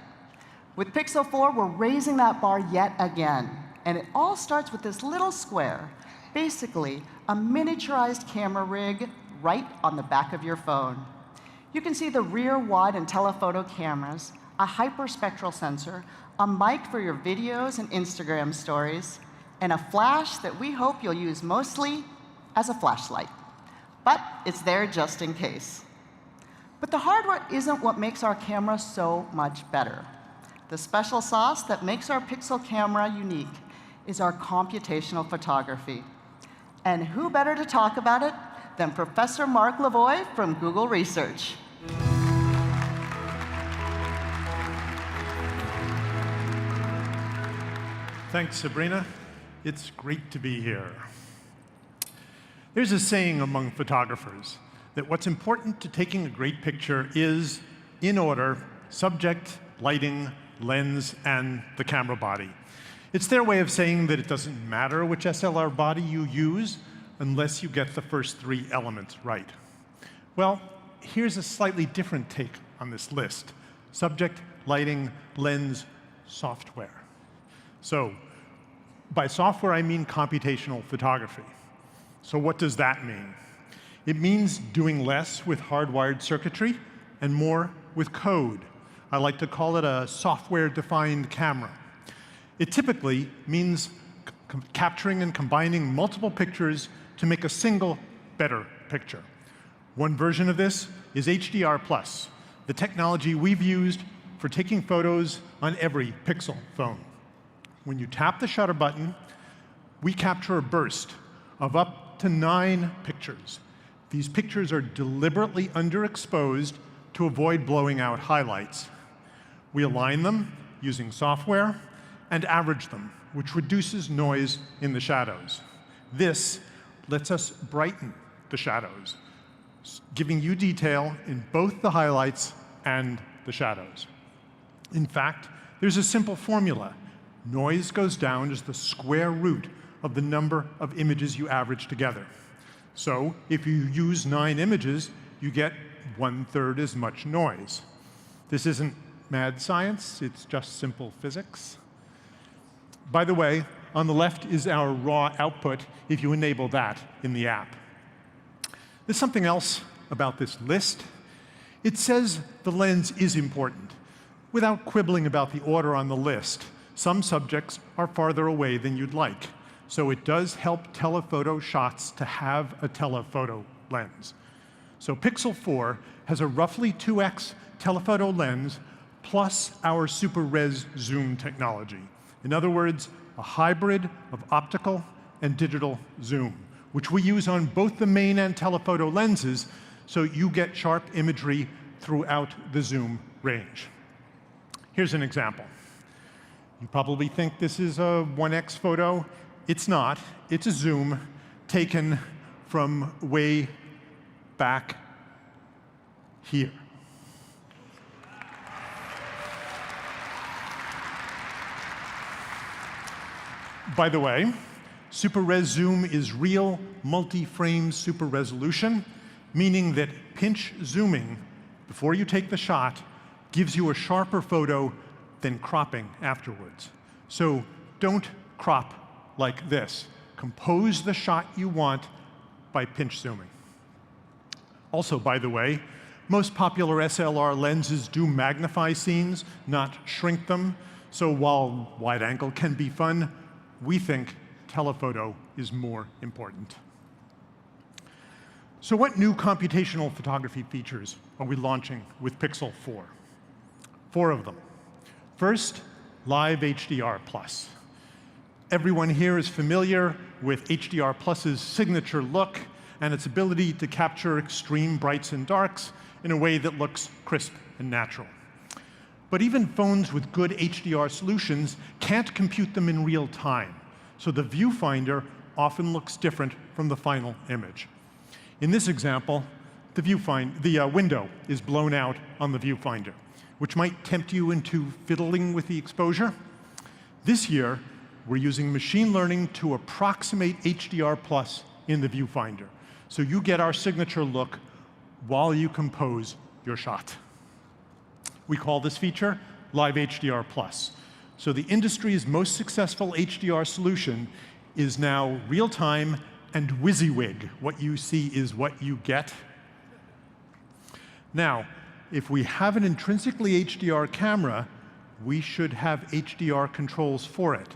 With Pixel 4, we're raising that bar yet again. And it all starts with this little square, basically a miniaturized camera rig right on the back of your phone. You can see the rear wide and telephoto cameras, a hyperspectral sensor, a mic for your videos and Instagram stories, and a flash that we hope you'll use mostly as a flashlight. But it's there just in case. But the hardware isn't what makes our camera so much better. The special sauce that makes our Pixel camera unique is our computational photography. And who better to talk about it than Professor Mark Lavoie from Google Research. Thanks, Sabrina. It's great to be here. There's a saying among photographers that what's important to taking a great picture is, in order, subject, lighting, lens, and the camera body. It's their way of saying that it doesn't matter which SLR body you use unless you get the first 3 elements right. Well, here's a slightly different take on this list: subject, lighting, lens, software. So by software, I mean computational photography. So what does that mean? It means doing less with hardwired circuitry and more with code. I like to call it a software-defined camera. It typically means capturing and combining multiple pictures to make a single, better picture. One version of this is HDR+, the technology we've used for taking photos on every Pixel phone. When you tap the shutter button, we capture a burst of up to 9 pictures. These pictures are deliberately underexposed to avoid blowing out highlights. We align them using software and average them, which reduces noise in the shadows. This lets us brighten the shadows, giving you detail in both the highlights and the shadows. In fact, there's a simple formula. Noise goes down as the square root of the number of images you average together. So if you use 9 images, you get 1/3 as much noise. This isn't mad science, it's just simple physics. By the way, on the left is our raw output if you enable that in the app. There's something else about this list. It says the lens is important, without quibbling about the order on the list. Some subjects are farther away than you'd like, so it does help telephoto shots to have a telephoto lens. So Pixel 4 has a roughly 2x telephoto lens plus our Super Res Zoom technology. In other words, a hybrid of optical and digital zoom, which we use on both the main and telephoto lenses, so you get sharp imagery throughout the zoom range. Here's an example. You probably think this is a 1x photo. It's not. It's a zoom taken from way back here. By the way, super res zoom is real multi-frame super resolution, meaning that pinch zooming before you take the shot gives you a sharper photo than cropping afterwards. So don't crop like this. Compose the shot you want by pinch zooming. Also, by the way, most popular SLR lenses do magnify scenes, not shrink them. So while wide angle can be fun, we think telephoto is more important. So what new computational photography features are we launching with Pixel 4? 4 of them. First, Live HDR+. Everyone here is familiar with HDR+'s signature look and its ability to capture extreme brights and darks in a way that looks crisp and natural. But even phones with good HDR solutions can't compute them in real time, so the viewfinder often looks different from the final image. In this example, the window is blown out on the viewfinder, which might tempt you into fiddling with the exposure. This year, we're using machine learning to approximate HDR+ in the viewfinder, so you get our signature look while you compose your shot. We call this feature Live HDR+. So the industry's most successful HDR solution is now real-time and WYSIWYG. What you see is what you get. Now, if we have an intrinsically HDR camera, we should have HDR controls for it.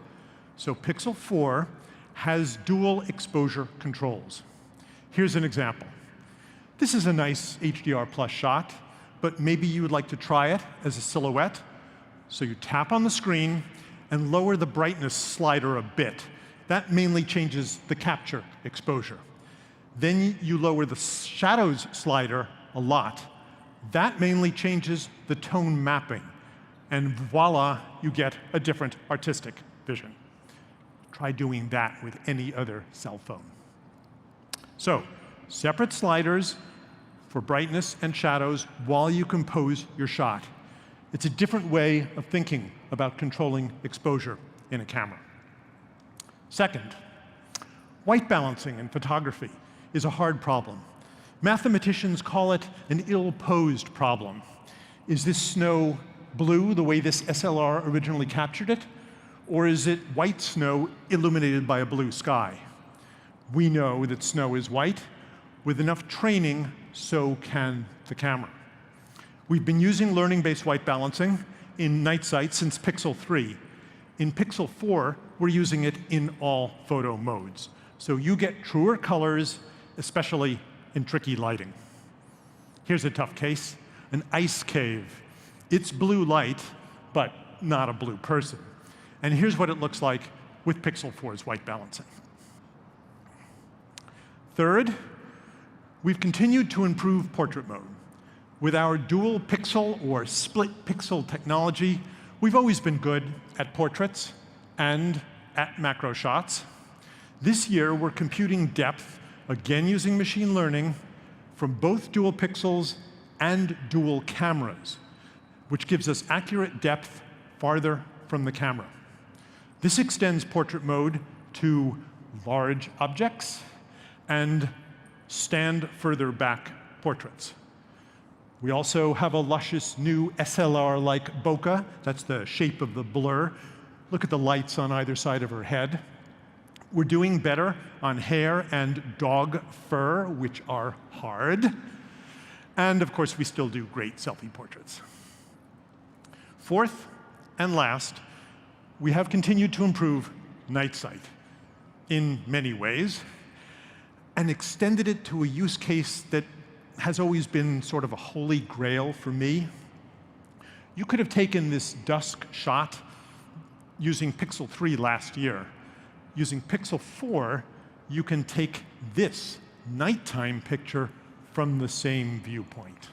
So Pixel 4 has dual exposure controls. Here's an example. This is a nice HDR+ shot, but maybe you would like to try it as a silhouette. So you tap on the screen and lower the brightness slider a bit. That mainly changes the capture exposure. Then you lower the shadows slider a lot. That mainly changes the tone mapping. And voila, you get a different artistic vision. Try doing that with any other cell phone. So, separate sliders for brightness and shadows while you compose your shot. It's a different way of thinking about controlling exposure in a camera. Second, white balancing in photography is a hard problem. Mathematicians call it an ill-posed problem. Is this snow blue the way this SLR originally captured it? Or is it white snow illuminated by a blue sky? We know that snow is white. With enough training, so can the camera. We've been using learning-based white balancing in night sight since Pixel 3. In Pixel 4, we're using it in all photo modes. So you get truer colors, especially in tricky lighting. Here's a tough case, an ice cave. It's blue light, but not a blue person. And here's what it looks like with Pixel 4's white balancing. Third, we've continued to improve portrait mode. With our dual pixel or split pixel technology, we've always been good at portraits and at macro shots. This year, we're computing depth, again using machine learning, from both dual pixels and dual cameras, which gives us accurate depth farther from the camera. This extends portrait mode to large objects and stand further back portraits. We also have a luscious new SLR-like bokeh. That's the shape of the blur. Look at the lights on either side of her head. We're doing better on hair and dog fur, which are hard. And of course, we still do great selfie portraits. Fourth and last, we have continued to improve night sight in many ways and extended it to a use case that has always been sort of a holy grail for me. You could have taken this dusk shot using Pixel 3 last year. Using Pixel 4, you can take this nighttime picture from the same viewpoint.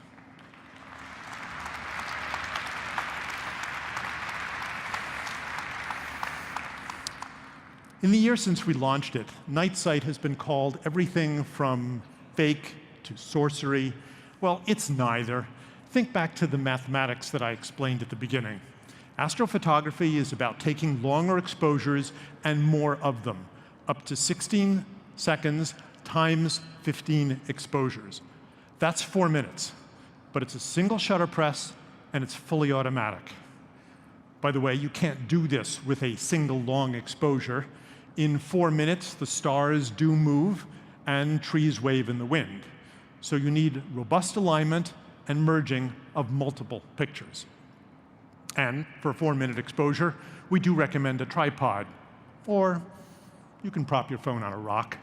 In the year since we launched it, night sight has been called everything from fake to sorcery. Well, it's neither. Think back to the mathematics that I explained at the beginning. Astrophotography is about taking longer exposures and more of them, up to 16 seconds times 15 exposures. That's 4 minutes, but it's a single shutter press and it's fully automatic. By the way, you can't do this with a single long exposure. In 4 minutes, the stars do move and trees wave in the wind. So you need robust alignment and merging of multiple pictures. And for a 4-minute exposure, we do recommend a tripod, or you can prop your phone on a rock.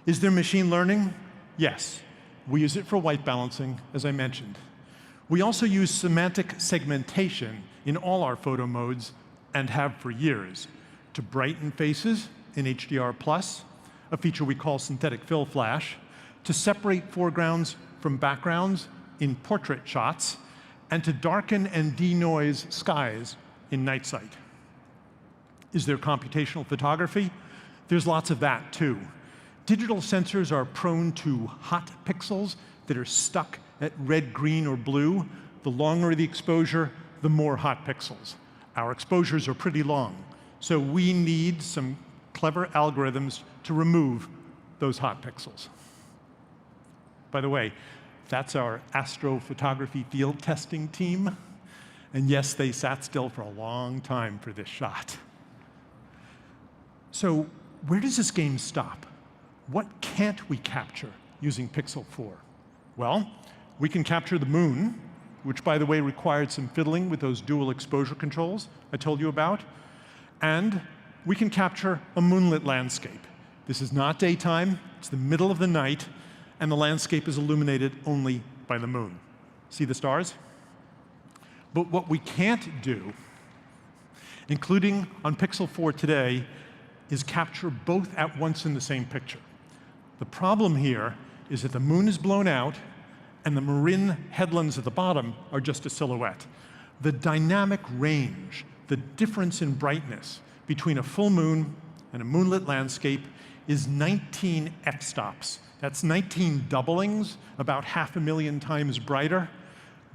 Is there machine learning? Yes. We use it for white balancing, as I mentioned. We also use semantic segmentation in all our photo modes, and have for years, to brighten faces in HDR+, a feature we call synthetic fill flash, to separate foregrounds from backgrounds in portrait shots, and to darken and denoise skies in night sight. Is there computational photography? There's lots of that, too. Digital sensors are prone to hot pixels that are stuck at red, green, or blue. The longer the exposure, the more hot pixels. Our exposures are pretty long, so we need some clever algorithms to remove those hot pixels. By the way, that's our astrophotography field testing team. And yes, they sat still for a long time for this shot. So where does this game stop? What can't we capture using Pixel 4? Well, we can capture the moon, which, by the way, required some fiddling with those dual exposure controls I told you about. And we can capture a moonlit landscape. This is not daytime, it's the middle of the night, and the landscape is illuminated only by the moon. See the stars? But what we can't do, including on Pixel 4 today, is capture both at once in the same picture. The problem here is that the moon is blown out and the marin headlands at the bottom are just a silhouette. The dynamic range, the difference in brightness between a full moon and a moonlit landscape is 19 f-stops. That's 19 doublings, about 500,000 times brighter,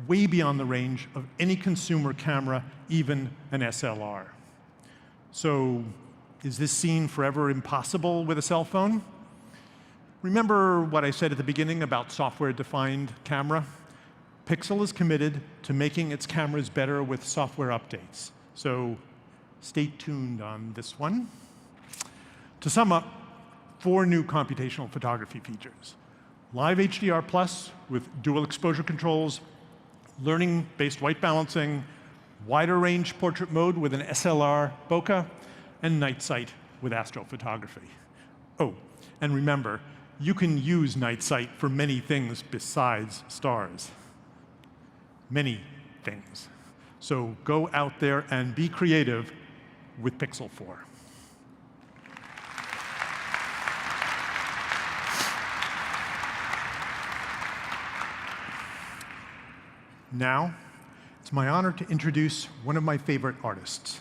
way beyond the range of any consumer camera, even an SLR. So is this scene forever impossible with a cell phone? Remember what I said at the beginning about software-defined camera? Pixel is committed to making its cameras better with software updates. So stay tuned on this one. To sum up, 4 new computational photography features. Live HDR+ with dual exposure controls, learning-based white balancing, wider range portrait mode with an SLR bokeh, and night sight with astrophotography. Oh, and remember, you can use night sight for many things besides stars. Many things. So go out there and be creative with Pixel 4. Now, it's my honor to introduce one of my favorite artists,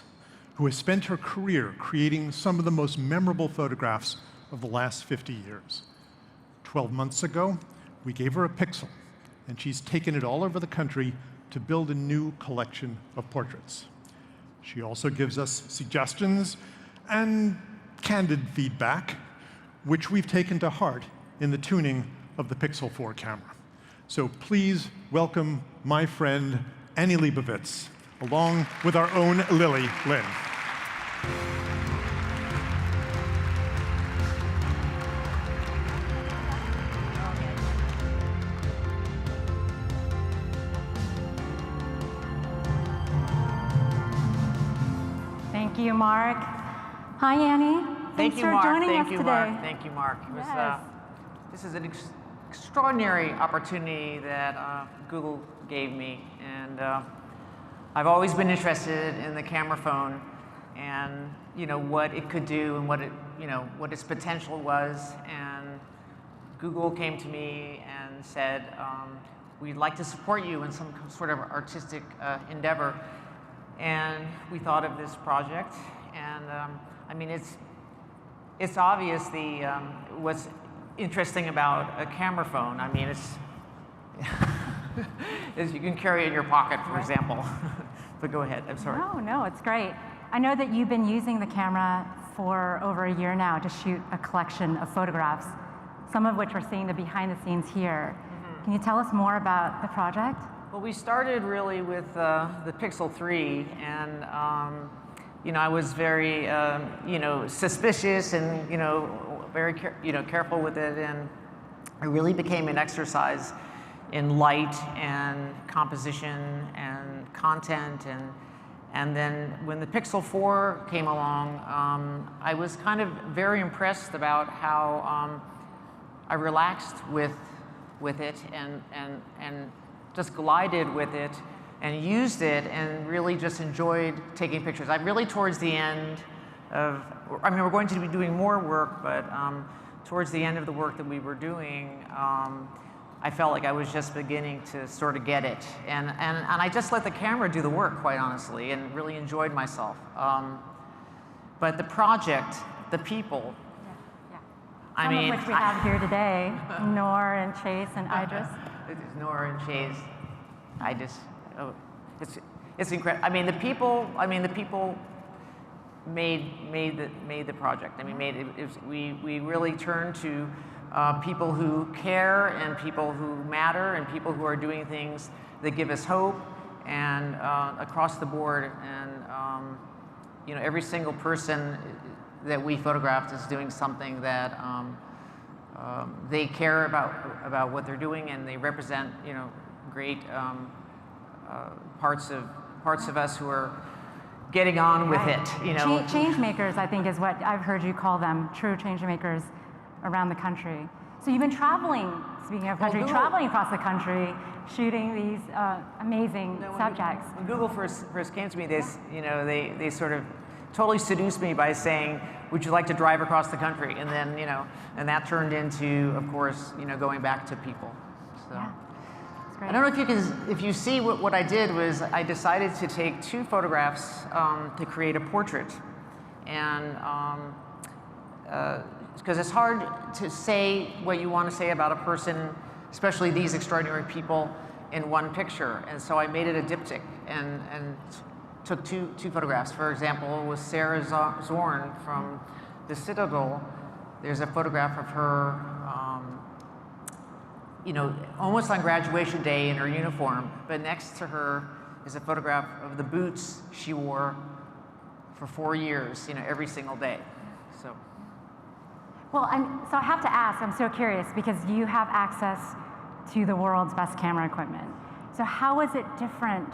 who has spent her career creating some of the most memorable photographs of the last 50 years. 12 months ago, we gave her a Pixel, and she's taken it all over the country to build a new collection of portraits. She also gives us suggestions and candid feedback, which we've taken to heart in the tuning of the Pixel 4 camera. So please welcome my friend, Annie Leibovitz, along with our own Lily Lin. Thank you, Mark. Hi, Annie. Thanks for joining us today. Thank you, Mark. It was, this is an extraordinary opportunity that Google gave me, and I've always been interested in the camera phone and what it could do and what its potential was. And Google came to me and said, we'd like to support you in some sort of artistic endeavor. And we thought of this project, and I mean, it's obvious what's interesting about a camera phone. I mean, is you can carry it in your pocket, for example. But go ahead, I'm sorry. No, it's great. I know that you've been using the camera for over a year now to shoot a collection of photographs, some of which we're seeing the behind the scenes here. Can you tell us more about the project? Well, we started really with the Pixel 3, and I was very suspicious and very careful with it, and it really became an exercise in light and composition and content, and then when the Pixel 4 came along, I was kind of very impressed about how I relaxed with it and just glided with it and used it and really just enjoyed taking pictures. I'm really towards the end of, we're going to be doing more work, but towards the end of the work that we were doing, I felt like I was just beginning to sort of get it. And I just let the camera do the work, quite honestly, and really enjoyed myself. But the project, the people, Some of which we have here today, Nor and Chase and Idris. Nor and Chase, it's incredible. The people made the project. We really turned to people who care and people who matter and people who are doing things that give us hope and across the board. And every single person that we photographed is doing something that they care about what they're doing, and they represent great parts of us who are getting on with it. Change makers, I think, is what I've heard you call them, true change makers around the country. So you've been traveling, speaking of country, traveling across the country, shooting these amazing subjects. When Google first came to me, they sort of totally seduced me by saying, would you like to drive across the country? And then, and that turned into, of course, going back to people. So. Yeah. I don't know if you see what I did was I decided to take 2 photographs to create a portrait. And because it's hard to say what you want to say about a person, especially these extraordinary people, in one picture. And so I made it a diptych and took two photographs. For example, with Sarah Zorn from the Citadel, there's a photograph of her almost on graduation day in her uniform, but next to her is a photograph of the boots she wore for 4 years, every single day. So. Well, so I have to ask, I'm so curious, because you have access to the world's best camera equipment. So how is it different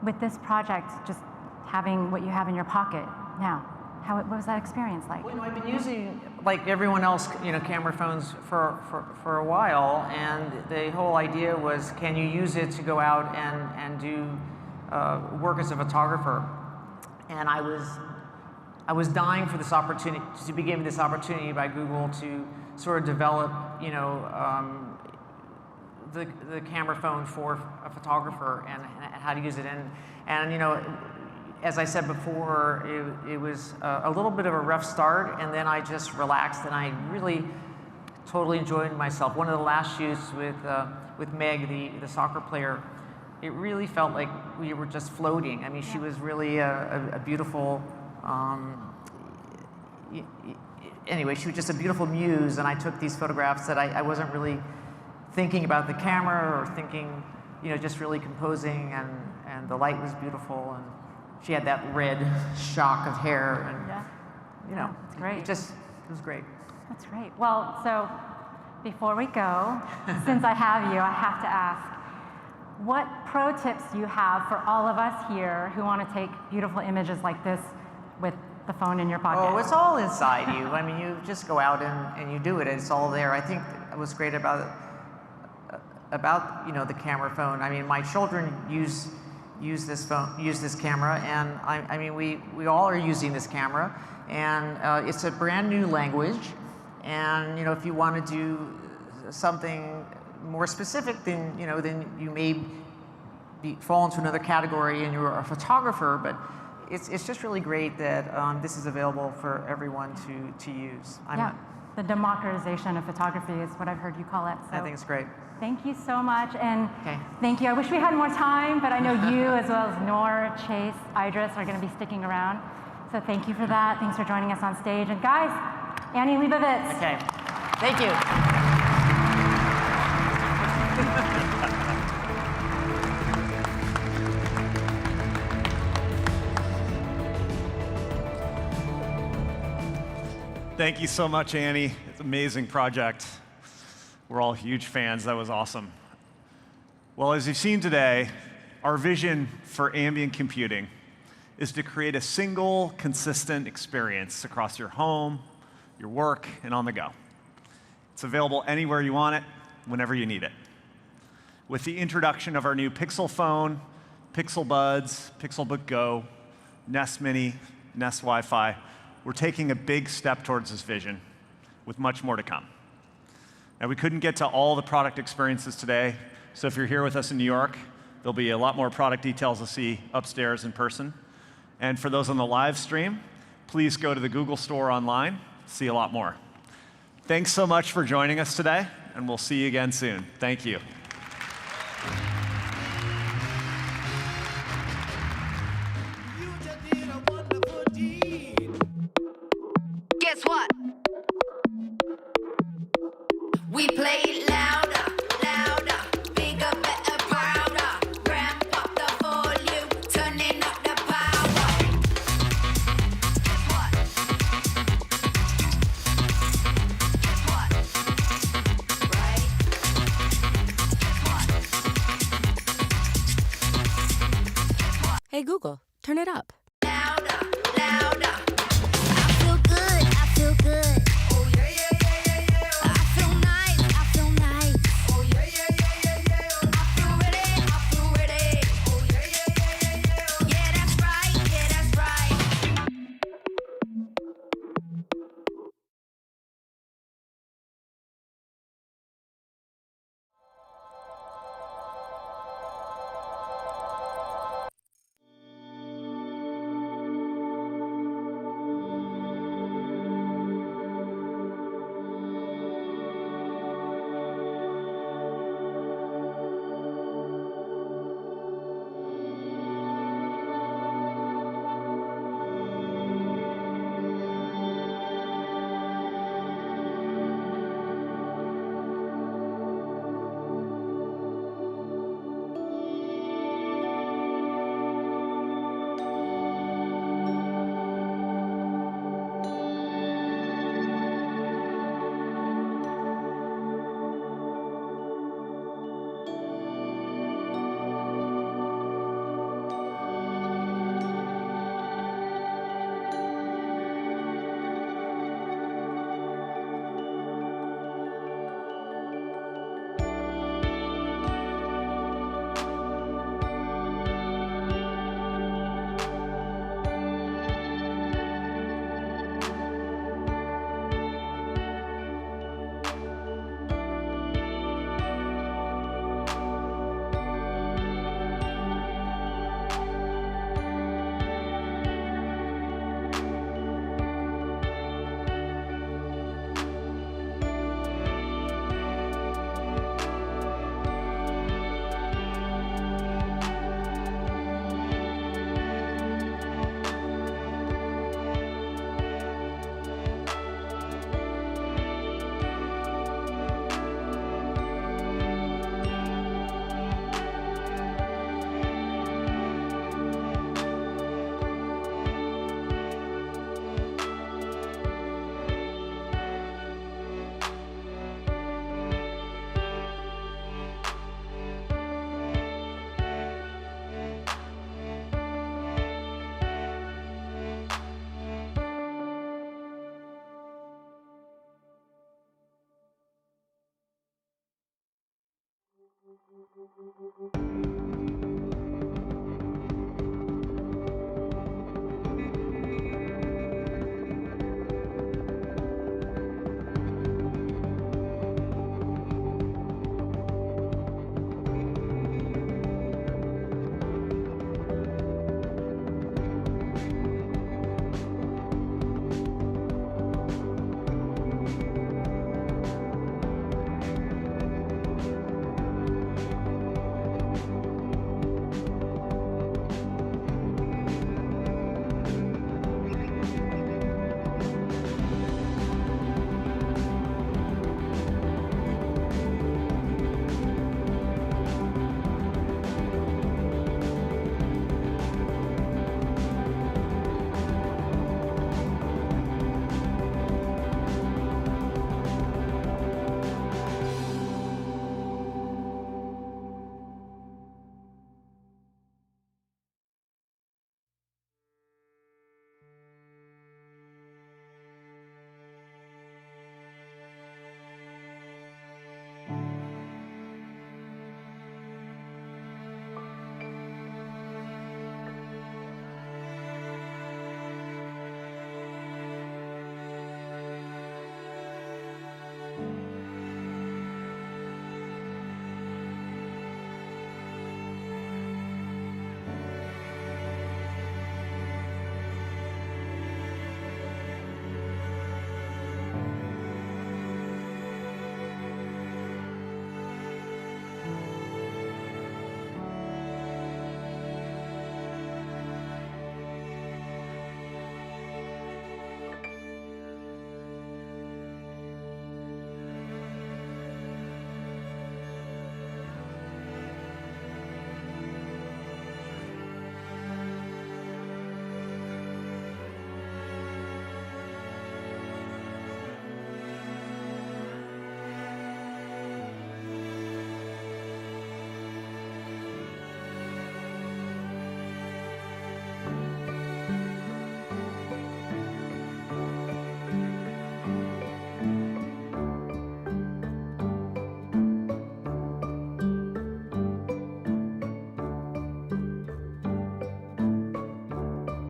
with this project, just having what you have in your pocket now? What was that experience like? Well, I've been using, like everyone else, camera phones for a while, and the whole idea was, can you use it to go out and do work as a photographer? And I was dying for this opportunity, to be given this opportunity by Google to sort of develop, the camera phone for a photographer and how to use it. And as I said before, it was a little bit of a rough start, and then I just relaxed, and I really totally enjoyed myself. One of the last shoots with Meg, the soccer player, it really felt like we were just floating. She was really a beautiful, anyway, she was just a beautiful muse, and I took these photographs that I wasn't really thinking about the camera or thinking, just really composing, and the light was beautiful, and she had that red shock of hair, and it's great. It was great. That's great. Well, so before we go, since I have you, I have to ask, what pro tips do you have for all of us here who want to take beautiful images like this with the phone in your pocket? Oh, it's all inside you. You just go out and you do it. It's all there. I think what's great about the camera phone. My children use this camera, and we all are using this camera, and it's a brand new language, and if you want to do something more specific, then you may fall into another category and you're a photographer, but it's just really great that this is available for everyone to use. the democratization of photography is what I've heard you call it. So I think it's great. thank you so much, and thank you. I wish we had more time, but I know you, as well as Noor, Chase, Idris, are going to be sticking around. So thank you for that. Thanks for joining us on stage. And guys, Annie Leibovitz. Okay, thank you. Thank you so much, Annie. It's an amazing project. We're all huge fans. That was awesome. Well, as you've seen today, our vision for ambient computing is to create a single, consistent experience across your home, your work, and on the go. It's available anywhere you want it, whenever you need it. With the introduction of our new Pixel phone, Pixel Buds, Pixelbook Go, Nest Mini, Nest Wi-Fi, we're taking a big step towards this vision, with much more to come. Now, we couldn't get to all the product experiences today, so if you're here with us in New York, there'll be a lot more product details to see upstairs in person. And for those on the live stream, please go to the Google Store online, see a lot more. Thanks so much for joining us today, and we'll see you again soon. Thank you. Guess what? We play it louder, louder, bigger, better, prouder. Ramp up the volume, turning up the power. Guess what? Guess what? Right? Guess what? Hey Google, turn it up. Louder, louder. I feel good, I feel good. Oh yeah, yeah, yeah, yeah, yeah. I feel nice, I feel nice. Oh yeah, yeah, yeah, yeah, yeah. I feel ready, I feel ready. Oh yeah, yeah, yeah, yeah, yeah. Yeah, that's right, yeah, that's right.